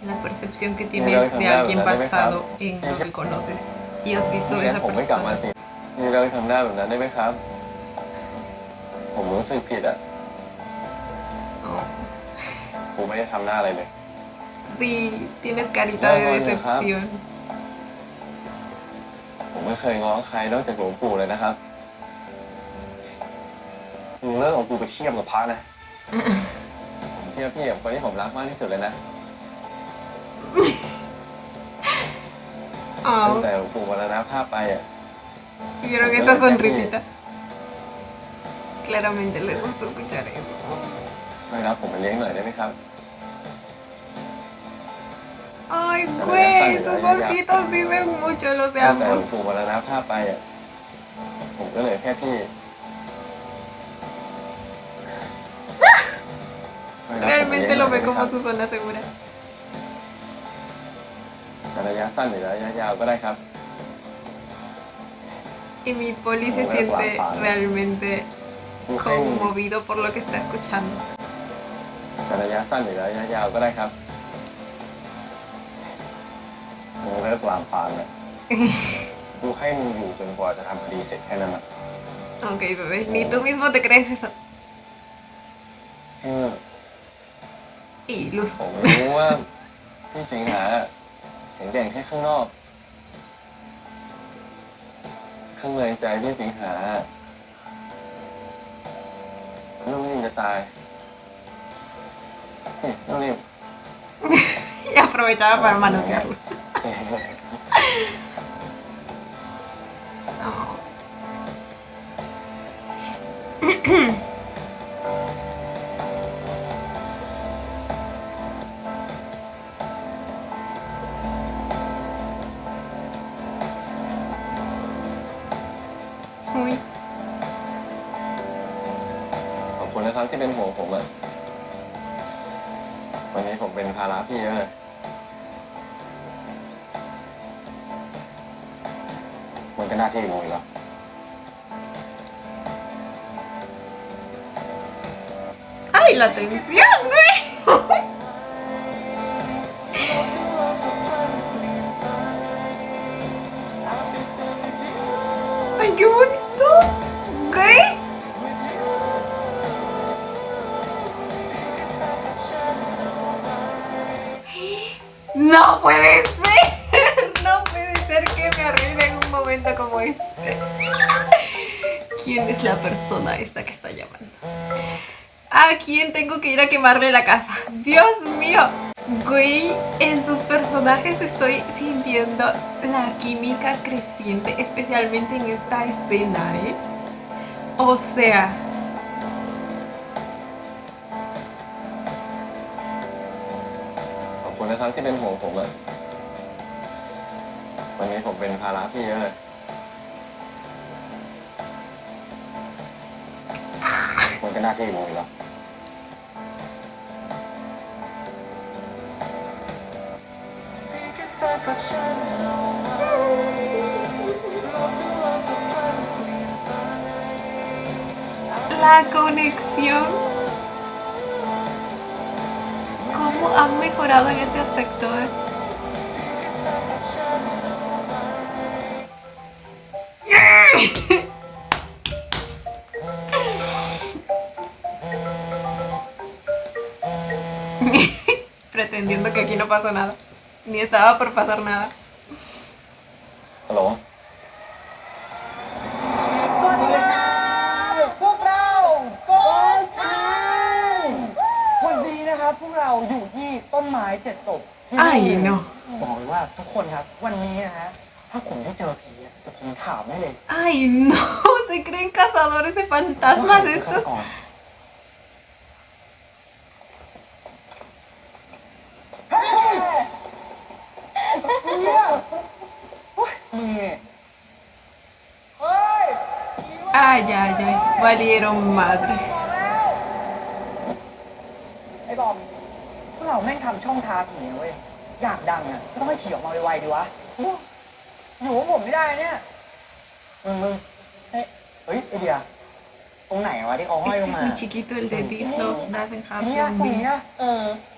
La percepción que tienes de alguien basado en lo que conoces y has visto ไม่ de งั้น esa ผมไม่กลับมา persona. ถึงนี่เราทำหน้าแบบนั้นได้ไหมครับ ผมรู้สึกผิดอ่ะ Oh. กูไม่ได้ทำหน้าอะไรเลย Sí, tienes carita de decepción. ผมไม่เคยง้อใครนอกจากหลวงปู่เลยนะครับ มึงเลิกเอากูไปเทียบกับพระนะ ผมเทียบพี่กับคนที่ผมรักมากที่สุดเลยนะ ตั้ง Oh, แต่หลวงปู่มรณภาพไปอ่ะ vieron esa sonrisita. Claramente le gustó escuchar eso. ไม่รับผมไปเลี้ยงหน่อยได้ไหมครับ Ay, güey, sus ojitos dicen mucho, los ตั้งแต่หลวง amos. ปู่มรณภาพไปอ่ะ ผมก็เหลยแค่พี่ Realmente lo ve como su zona segura. ระยะสั้นหรือระยะยาวก็ได้ครับ Y mi poli se siente realmente กูให้มึง conmovido por lo que está escuchando. ระยะสั้นหรือระยะยาวก็ได้ครับ มึงเลิกลามปามเลย กูให้มึงอยู่จนกว่าจะทำคดีเสร็จแค่นั้นนะ Ok, bebé, ni tú mismo te crees eso. คือ Y luz. ผมรู้ว่าพี่สิงหาแข็งแกร่งแค่ข้างนอก ข้างในใจพี่สิงหานุ่มนิ่มจะตายนี่นุ่มนิ่ม Y aprovechaba para manosearlo. Oh. Uy, ขอบคุณนะครับที่เป็นห่วงผมอ่ะ วันนี้ผมเป็นภาระพี่เยอะเลย มันก็หน้าที่มึงอยู่แล้ว ay, la tensión, güey. Ay, qué bonito. Güey. No puede ser. No puede ser que me arruine en un momento como este. ¿Quién es la persona esta que está llamando? ¿A quién tengo que ir a quemarle la casa? Dios mío. Güey, en sus personajes estoy sintiendo la química creciente, especialmente en esta escena, ¿eh? O sea, ขอบคุณนะครับที่เป็นห่วงผมอ่ะ วันนี้ผมเป็นภาระพี่เยอะเลย มันก็หน้าที่มึงอยู่แล้ว la conexión, cómo han mejorado en este aspecto, ¿eh? Pretendiendo que aquí no pasó nada, ni estaba por pasar nada. ฮัลโหล สวัสดีครับพวกเราโกสไทม์ วันนี้นะครับพวกเราอยู่ที่ต้นไม้7 ศพ Ay, no. บอกเลยว่าทุกคนครับวันนี้นะฮะถ้าผมได้เจอผีอะจะผมถามได้เลย Ay, no. Se creen cazadores de fantasmas ว่า estos. ก่อนเฮ้ยเนี่ยโอ๊ยมึงเนี่ยเฮ้ย Ay, ay, ay. Valieron madre. ไอ้บอมพวกเราแม่งทำช่องทางผีนะเว้ยอยากดังอ่ะก็ต้องให้ผีออกมาไวๆดีวะอยู่กับผมไม่ได้เนี่ยมึงเฮ้ยไอเดียตรงไหนวะที่เขาห้อยล Este ง es มา muy chiquito, el de Dislow. Doesn't have เนี่ยตรงนี้ zombies. นะ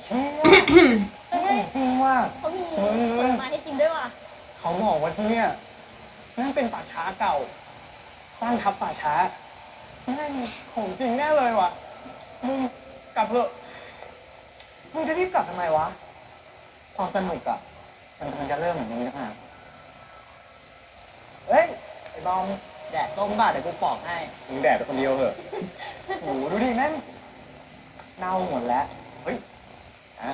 เชี่ยจริงว่า เขามีผลไม้ให้กินด้วยว่ะ เขาบอกว่าที่เนี่ยนั่นเป็นป่าช้าเก่าตั้งทับป่าช้านั่นของจริงแน่เลยว่ะมึงกลับเถอะมึงจะรีบกลับทำไมวะ ตอนสนุกอ่ะมันจะเริ่มอย่างนี้นะครับเฮ้ยไอ้บอมแดดต้มบ้าเดี๋ยวกูปอกให้มึงแดดไปคนเดียวเหอะโหดูดิแม่งเน่าหมดแล้วเฮ้ยอะ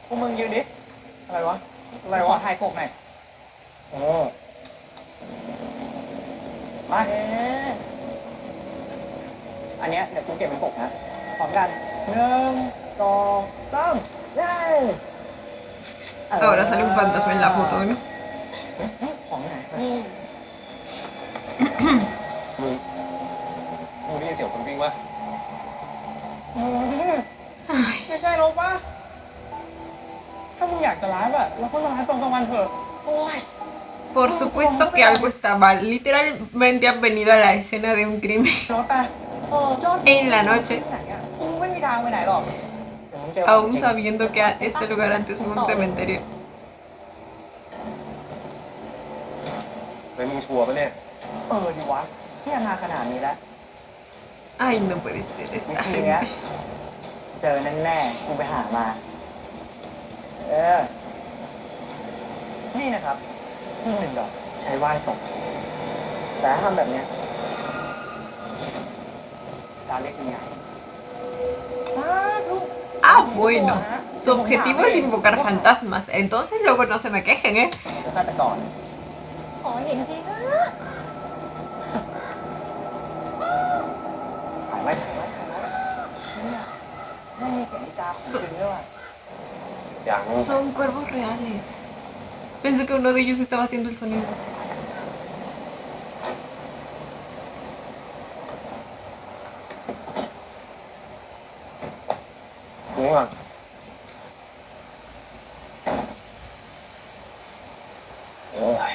พวกมึงยืนดิอะไรวะอะไรวะถ่ายปกหน่อยโอ้มาอันเนี้ยเดี๋ยวกูเก็บเป็นปกนะพร้อมกัน1 2 3เย้ Ahora sale un fantasma en la foto, ¿no? ของไหนมึงได้ยินเสียงคนวิ่งปะไม่ใช่หรอกปะถ้ามึงอยากจะไลฟ์อะเราก็ไลฟ์ตอนกลางวันเถอะโอ้ย Por supuesto que algo está mal. Literalmente han venido a la escena de un crimen รถไป en la noche, ไหนอะมึงไม่มีทางไปไหนหรอก aún sabiendo que este lugar antes fue un cementerio. เป็นมึงชัวร์ปะเนี่ยดีวะเนี่ยมาขนาดนี้แล้ว Ay, no puede ser วิ esta ธีเนี้ย gente. เจอแน่ๆกูไปหามา นี่นะครับ1 ดอกใช้ไหว้ศพแต่ถ้าทำแบบเนี้ยการเรียกยังไง Ah, bueno. Su objetivo es invocar fantasmas. Entonces luego no se me quejen, ¿eh? ฆาตกร ขอเห็นทีนะ ถ่ายไว้เนี่ยไม่มีเสียงกาจริงด้วยอย่าง Son cuervos reales. Pensé que uno de ellos estaba haciendo el sonido. ง่วงโอ้ย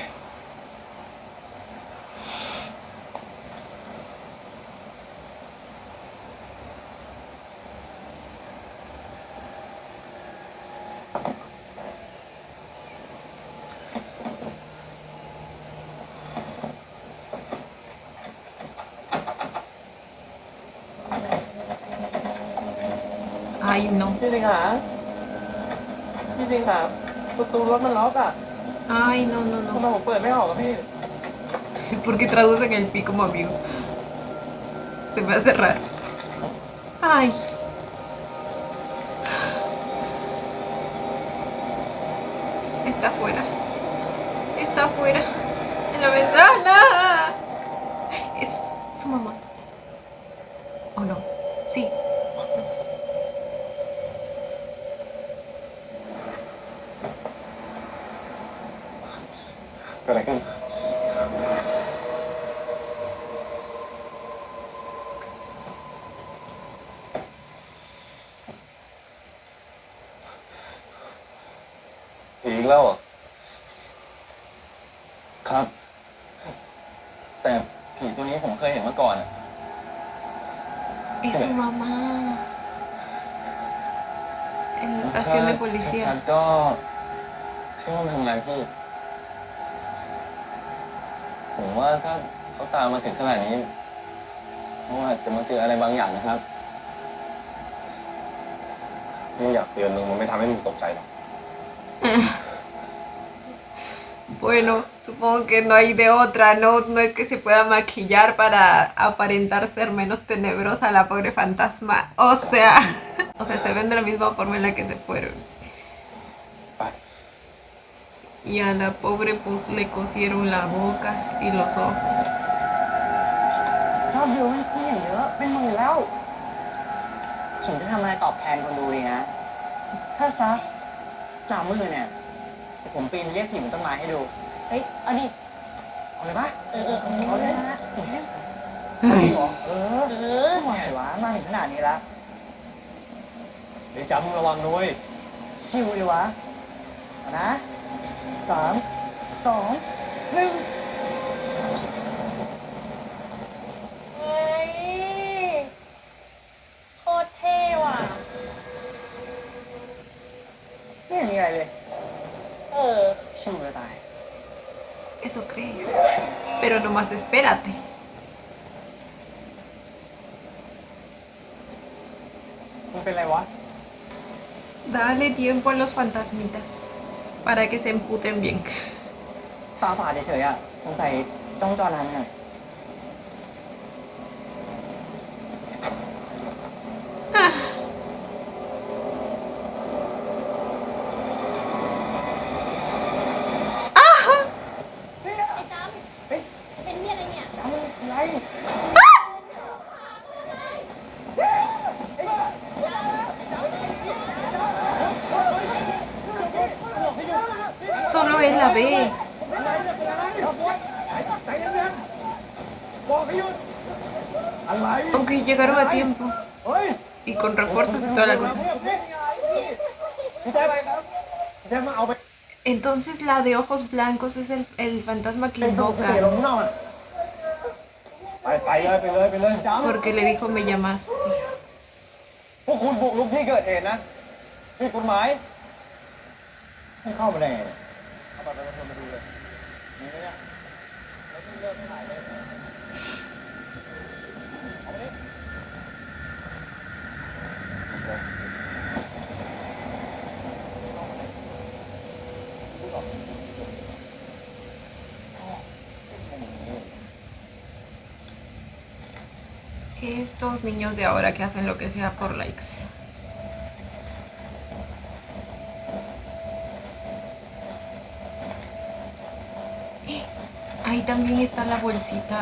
Ay, no. พี่สิงหาประตูรถมันล็อกอ่ะ Ay, no, no, ทำไม no. ผมเปิดไม่ออกอะพี่ ¿Por qué traducen el pi como amigo? Se me hace raro. Ay. Está afuera. Está afuera. En la ventana. Es su mamá. ¿O no? Sí. เกิดอะไรขึ้นผีอีกแล้วเหรอครับ แต่ผีตัวนี้ผมเคยเห็นมาก่อนอะ Es su mamá. En la estación de policía. ชัดๆก็เชื่อว่ามันทำงานพี่ ผมว่าถ้าเขาตามมาถึงขนาดนี้เขาอาจจะมาเจออะไรบางอย่างนะครับไม่อยากเตือนมึงมันไม่ทำให้มึงตกใจหรอก Bueno, supongo que no hay de otra, no es que se pueda maquillar para aparentar ser menos tenebrosa la pobre fantasma. O sea, se ven de la misma forma en la que se fueron. ไป Y a la pobre pues le cosieron la boca y los ojos. ยอดวิวไม่ขึ้นอย่างเยอะเป็นหมื่นแล้วผมจะทำอะไรตอบแทนคนดูดีนะ ถ้าซัก30,000เนี่ยเดี๋ยวผมปีนเรียกผีบนต้นไม้ให้ดู เฮ้ยเอาดิ เอาเลยปะ เอาเลยนะ เออทำไมวะมาถึงขนาดนี้แล้วเดี๋ยวจำมึงระวังด้วยชิวดีวะเอานะ3 2 1 เฮ้ยโคตรเท่ว่ะ ไม่เห็นมีอะไรเลย ชิวจะตาย Eso crees. Pero nomás espérate. มึง มันเป็นไรวะ Dale tiempo a los fantasmitas para que se emputen bien. ตาฝาดเฉยๆอ่ะสงสัยต้องจอน้ำหน่อย ไอ้จำเป็นเมียอะไรเนี่ย จำอะไร Solo él la ve. บอกให้หยุดอะไร Aunque llegaron a tiempo. เฮ้ย Y con refuerzos y toda la cosa. พี่แจ๊คพี่แจ๊คมาเอาไป Entonces la de ojos blancos es el fantasma que เตะลง invoca. ข้างนอกอะไปเลยจำ Porque le dijo me llamaste. พวกคุณบุกรุกที่เกิดเหตุนะผิดกฎหมายให้เข้ามาได้ไงเอาบัตรประชาชนมาดูเลยมีไหมเนี่ยแล้วที่เลิกไม่ถ่ายเลยเอาไปดิ Estos niños de ahora que hacen lo que sea por likes. Ahí también está la bolsita.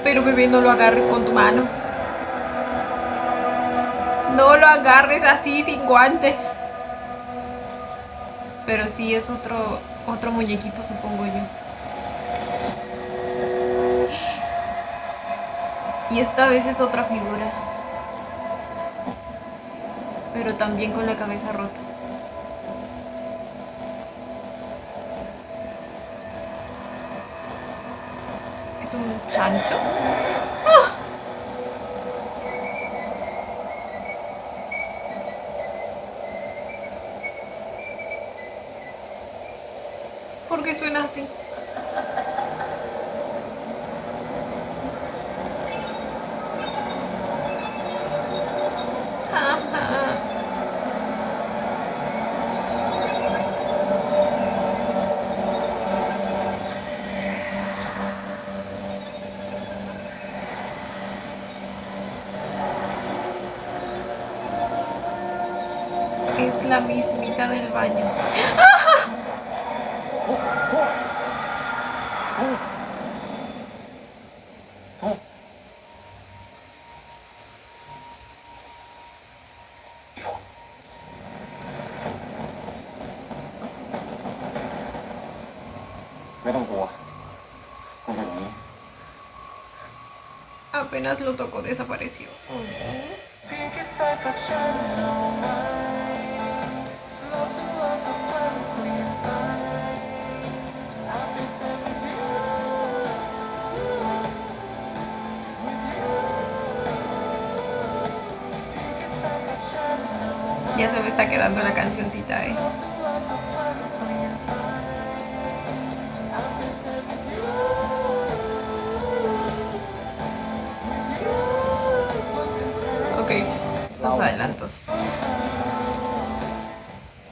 Pero bebé, no lo agarres con tu mano. No lo agarres así sin guantes. Pero sí es otro muñequito, supongo yo. Y esta vez es otra figura. Pero también con la cabeza rota. Es un chancho. ¡Ah! ¿Por qué suena así? Ajá. Es la mismita del baño. Apenas lo tocó, desapareció. Ya se me está quedando la cancioncita, Ok, los adelantos.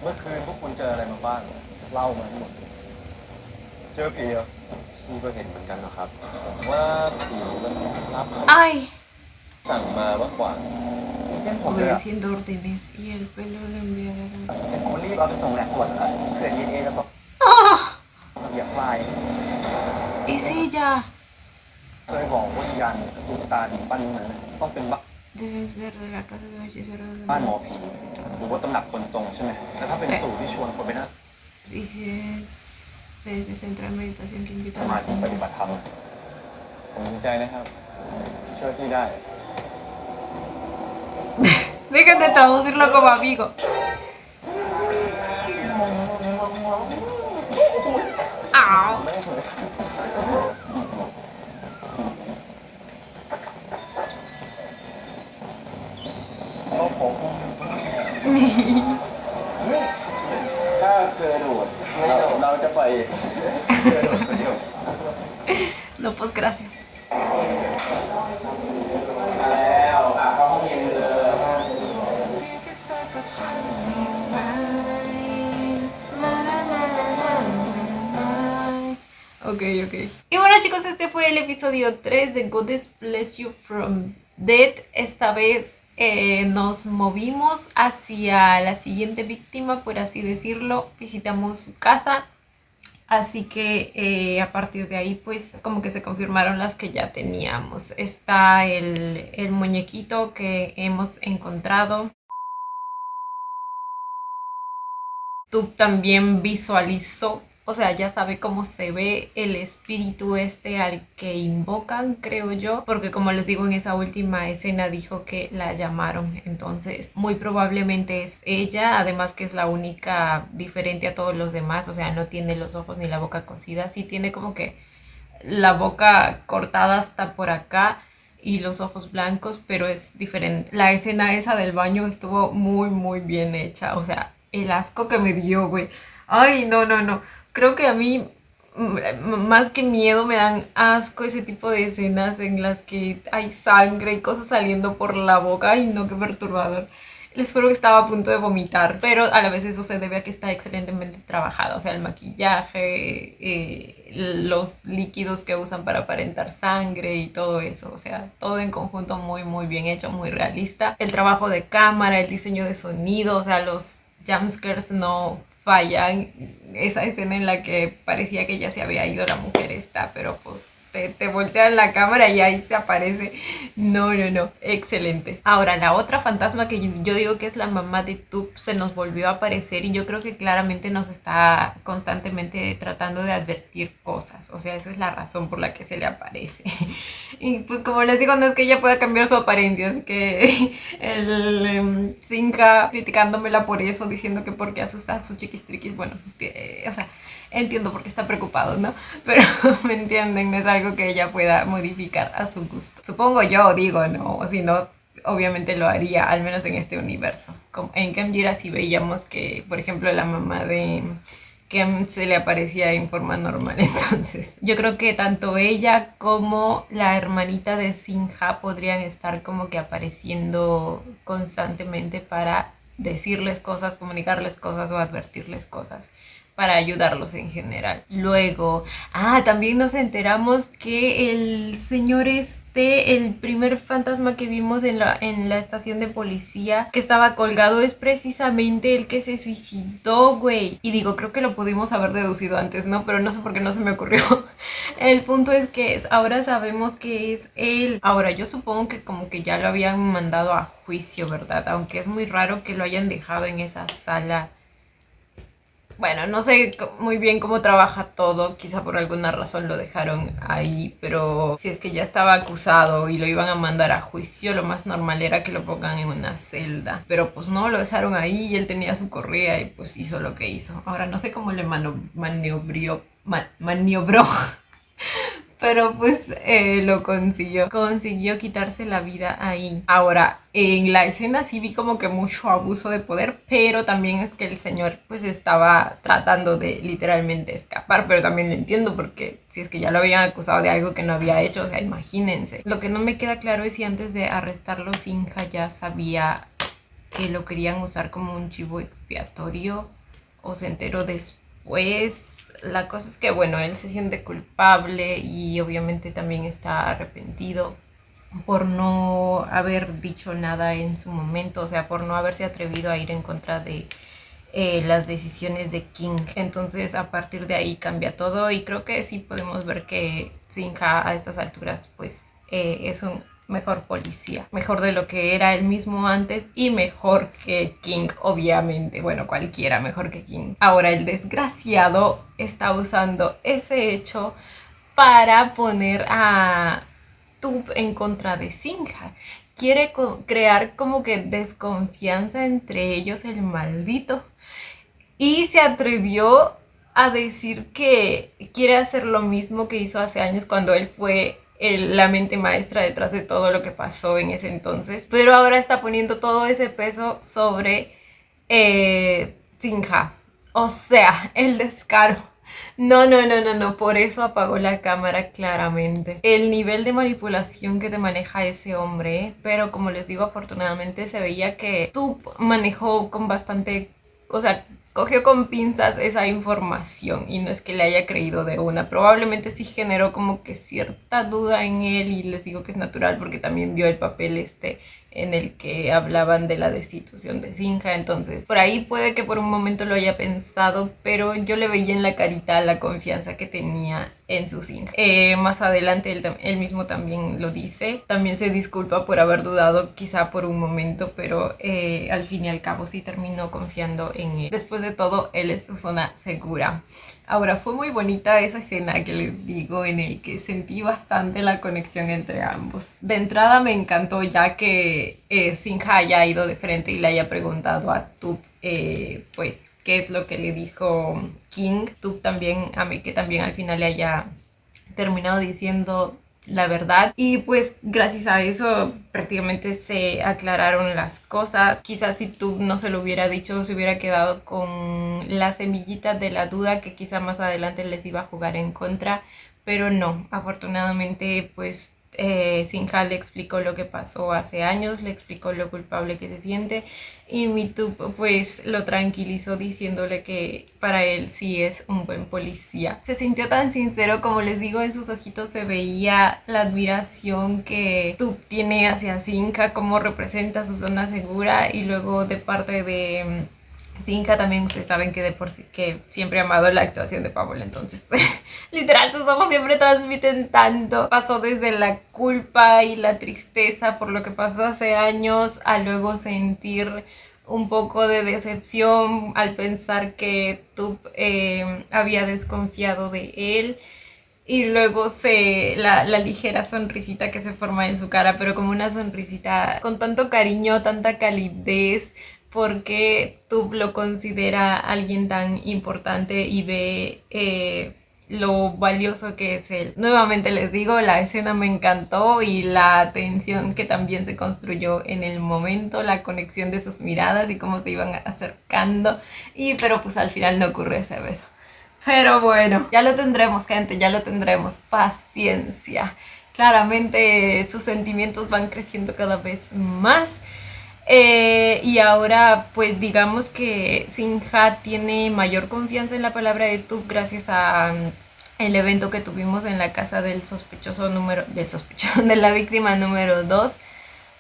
เมื่อคืนพวกคุณเจออะไรมาบ้างเล่ามาทั้งหมดเจอผีเหรอ นี่ก็เห็นเหมือนกันนะครับว่าผีมันรับ ¡Ay! สั่งมาว่ากว่า เส้นผมเลยอะ Obedeciendo órdenes y el pelo lo enviaron. เห็นคนรีบเอาไปส่งแลบตรวจแล้วเผื่อ DNA จะบอก ¡Ah! ระเบียบลาย ¡Es ella! เคยบอกว่ายันตุ๊กตาดิปั้นเหมือนต้องเป็นบ้าน Debes ver de la casa de un hechicero de บ้านหมอผีหรือว่าตำหนักคนทรงใช่ไหมแล้วถ้าเป็นสูตรที่ชวนคนไปนั่ง Y si es de ese centro de meditación que ส invita a มา la ธิป gente. ฏิบัติธรรมผมดีใจนะครับช่วยพี่ได้ Dejen de traducirlo como amigo. ¡Au! แล้วผม ถ้าเธอโดดเราจะไป เจอคนเดียว No, pues gracias. มาแล้วเข้าห้องเย็นเลย Ok. Y bueno, chicos, este fue el episodio 3 de God Bless You From Dead. Esta vez nos movimos hacia la siguiente víctima, por así decirlo. Visitamos su casa. Así que a partir de ahí, pues como que se confirmaron las que ya teníamos. Está el muñequito que hemos encontrado. YouTube también visualizó, o sea, ya sabe cómo se ve el espíritu este al que invocan, creo yo, porque como les digo, en esa última escena dijo que la llamaron, entonces muy probablemente es ella, además que es la única diferente a todos los demás, o sea, no tiene los ojos ni la boca cosida, sí tiene como que la boca cortada hasta por acá y los ojos blancos, pero es diferente. La escena esa del baño estuvo muy bien hecha, o sea, el asco que me dio, güey. Ay, no. Creo que a mí, más que miedo, me dan asco ese tipo de escenas en las que hay sangre y cosas saliendo por la boca. Ay, no, qué perturbador. Les juro que estaba a punto de vomitar, pero a la vez eso se debe a que está excelentemente trabajada, o sea, el maquillaje, los líquidos que usan para aparentar sangre y todo eso, o sea, todo en conjunto muy bien hecho, muy realista. El trabajo de cámara, el diseño de sonido, o sea, los jumpscares no fallan. Esa escena en la que parecía que ya se había ido la mujer esta, pero pues te voltean la cámara y ahí se aparece. No, excelente. Ahora, la otra fantasma que yo digo que es la mamá de Tube se nos volvió a aparecer y yo creo que claramente nos está constantemente tratando de advertir cosas, o sea, esa es la razón por la que se le aparece. Y pues como les digo, no es que ella pueda cambiar su apariencia, así que el Sinja criticándomela por eso, diciendo que porque asusta a sus chiquistriquis, bueno, o sea, entiendo por qué está preocupado, ¿no? Pero me entienden, no es algo que ella pueda modificar a su gusto. Supongo yo, digo, ¿no? O si no, obviamente lo haría, al menos en este universo. Como en Kemjira sí veíamos que, por ejemplo, la mamá de Kem se le aparecía en forma normal. Entonces, yo creo que tanto ella como la hermanita de Sinja podrían estar como que apareciendo constantemente para decirles cosas, comunicarles cosas o advertirles cosas, para ayudarlos en general. Luego, también nos enteramos que el señor el primer fantasma que vimos en la estación de policía que estaba colgado es precisamente el que se suicidó, güey. Y digo, creo que lo pudimos haber deducido antes, ¿no? Pero no sé por qué no se me ocurrió. El punto es que ahora sabemos que es él. Ahora, yo supongo que como que ya lo habían mandado a juicio, ¿verdad? Aunque es muy raro que lo hayan dejado en esa sala. Bueno, no sé muy bien cómo trabaja todo, quizá por alguna razón lo dejaron ahí, pero si es que ya estaba acusado y lo iban a mandar a juicio, lo más normal era que lo pongan en una celda. Pero pues no, lo dejaron ahí y él tenía su correa y pues hizo lo que hizo. Ahora no sé cómo le maniobró, pero pues lo consiguió quitarse la vida ahí. Ahora, en la escena sí vi como que mucho abuso de poder, pero también es que el señor pues estaba tratando de literalmente escapar, pero también lo entiendo porque si es que ya lo habían acusado de algo que no había hecho, o sea, imagínense. Lo que no me queda claro es si antes de arrestarlo Sinja ya sabía que lo querían usar como un chivo expiatorio o se enteró después. La cosa es que, bueno, él se siente culpable y obviamente también está arrepentido por no haber dicho nada en su momento, o sea, por no haberse atrevido a ir en contra de las decisiones de King. Entonces, a partir de ahí cambia todo y creo que sí podemos ver que Sinja a estas alturas, pues, es un mejor policía, mejor de lo que era él mismo antes y mejor que King, obviamente, bueno, cualquiera mejor que King. Ahora el desgraciado está usando ese hecho para poner a Tube en contra de Sinja. Quiere crear como que desconfianza entre ellos, el maldito, y se atrevió a decir que quiere hacer lo mismo que hizo hace años cuando él fue la mente maestra detrás de todo lo que pasó en ese entonces, pero ahora está poniendo todo ese peso sobre Sinja. O sea, el descaro. No, por eso apagó la cámara claramente. El nivel de manipulación que te maneja ese hombre, pero como les digo, afortunadamente se veía que tú manejó con bastante, o sea, cogió con pinzas esa información y no es que le haya creído de una. Probablemente sí generó como que cierta duda en él y les digo que es natural porque también vio el papel en el que hablaban de la destitución de Sinja, entonces por ahí puede que por un momento lo haya pensado, pero yo le veía en la carita la confianza que tenía en su Sinja. Más adelante él mismo también lo dice, también se disculpa por haber dudado quizá por un momento, pero al fin y al cabo sí terminó confiando en él. Después de todo, él es su zona segura. Ahora, fue muy bonita esa escena que les digo en el que sentí bastante la conexión entre ambos. De entrada me encantó ya que Sinja haya ido de frente y le haya preguntado a Tub, pues, qué es lo que le dijo King. Tub también, a mí que también al final le haya terminado diciendo la verdad y pues gracias a eso prácticamente se aclararon las cosas. Quizás si tú no se lo hubiera dicho se hubiera quedado con la semillita de la duda que quizá más adelante les iba a jugar en contra, pero no, afortunadamente pues Sinja le explicó lo que pasó hace años, le explicó lo culpable que se siente y Mitub pues lo tranquilizó diciéndole que para él sí es un buen policía. Se sintió tan sincero, como les digo, en sus ojitos se veía la admiración que Tub tiene hacia Sinja, cómo representa su zona segura y luego de parte de Sinja también ustedes saben que de por sí que siempre he amado la actuación de Paola, entonces literal sus ojos siempre transmiten tanto. Pasó desde la culpa y la tristeza por lo que pasó hace años a luego sentir un poco de decepción al pensar que Tub había desconfiado de él y luego la ligera sonrisita que se forma en su cara, pero como una sonrisita con tanto cariño, tanta calidez, porque tú lo considera alguien tan importante y ve lo valioso que es él. Nuevamente les digo, la escena me encantó y la tensión que también se construyó en el momento, la conexión de sus miradas y cómo se iban acercando, pero pues al final no ocurre ese beso. Pero bueno, ya lo tendremos, gente, ya lo tendremos. Paciencia. Claramente sus sentimientos van creciendo cada vez más. Y ahora, pues digamos que Sinja tiene mayor confianza en la palabra de Tub gracias a el evento que tuvimos en la casa del sospechoso de la víctima número 2.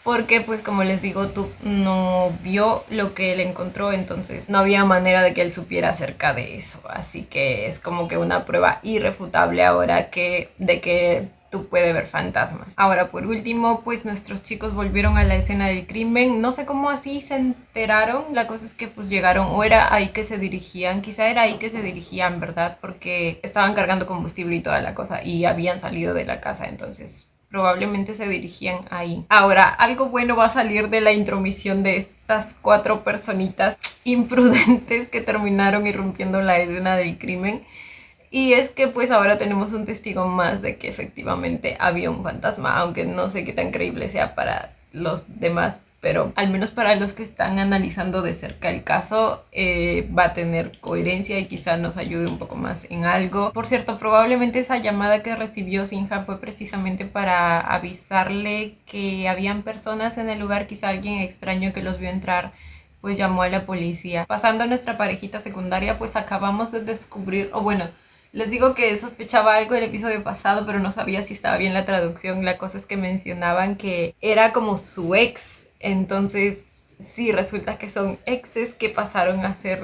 Porque pues como les digo, Tub no vio lo que él encontró, entonces no había manera de que él supiera acerca de eso. Así que es como que una prueba irrefutable ahora de que Tub puede ver fantasmas. Ahora por último, pues nuestros chicos volvieron a la escena del crimen. No sé cómo así se enteraron. La cosa es que pues llegaron, o era ahí que se dirigían, quizá era ahí que se dirigían, ¿verdad? Porque estaban cargando combustible y toda la cosa y habían salido de la casa, entonces probablemente se dirigían ahí. Ahora, algo bueno va a salir de la intromisión de estas 4 personitas imprudentes que terminaron irrumpiendo la escena del crimen. Y es que pues ahora tenemos un testigo más de que efectivamente había un fantasma, aunque no sé qué tan creíble sea para los demás, pero al menos para los que están analizando de cerca el caso va a tener coherencia y quizá nos ayude un poco más en algo. Por cierto, probablemente esa llamada que recibió Sinja fue precisamente para avisarle que habían personas en el lugar, quizá alguien extraño que los vio entrar pues llamó a la policía. Pasando a nuestra parejita secundaria, pues acabamos de descubrir, o bueno, les digo que sospechaba algo del episodio pasado, pero no sabía si estaba bien la traducción. La cosa es que mencionaban que era como su ex. Entonces, sí, resulta que son exes que pasaron a ser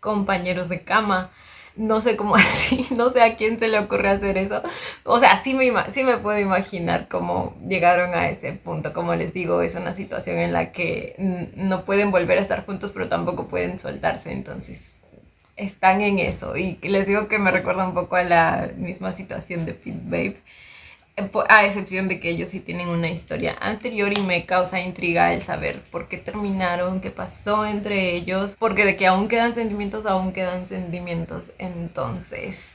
compañeros de cama. No sé cómo así, no sé a quién se le ocurre hacer eso. O sea, sí me puedo imaginar cómo llegaron a ese punto. Como les digo, es una situación en la que no pueden volver a estar juntos, pero tampoco pueden soltarse. Entonces están en eso y les digo que me recuerda un poco a la misma situación de Pit Babe, a excepción de que ellos sí tienen una historia anterior y me causa intriga el saber por qué terminaron, qué pasó entre ellos, porque de que aún quedan sentimientos, entonces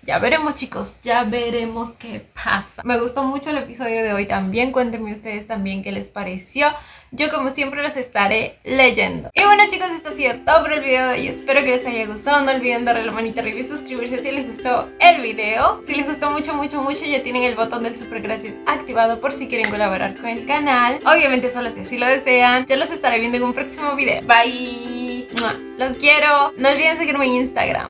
Ya veremos, chicos, ya veremos qué pasa. Me gustó mucho el episodio de hoy también. Cuéntenme ustedes también qué les pareció. Yo como siempre los estaré leyendo. Y bueno, chicos, esto ha sido todo por el video de hoy. Espero que les haya gustado. No olviden darle la manita arriba y suscribirse si les gustó el video. Si les gustó mucho, ya tienen el botón del super gracias activado por si quieren colaborar con el canal. Obviamente solo si así lo desean. Yo los estaré viendo en un próximo video. Bye. Los quiero. No olviden seguirme en Instagram.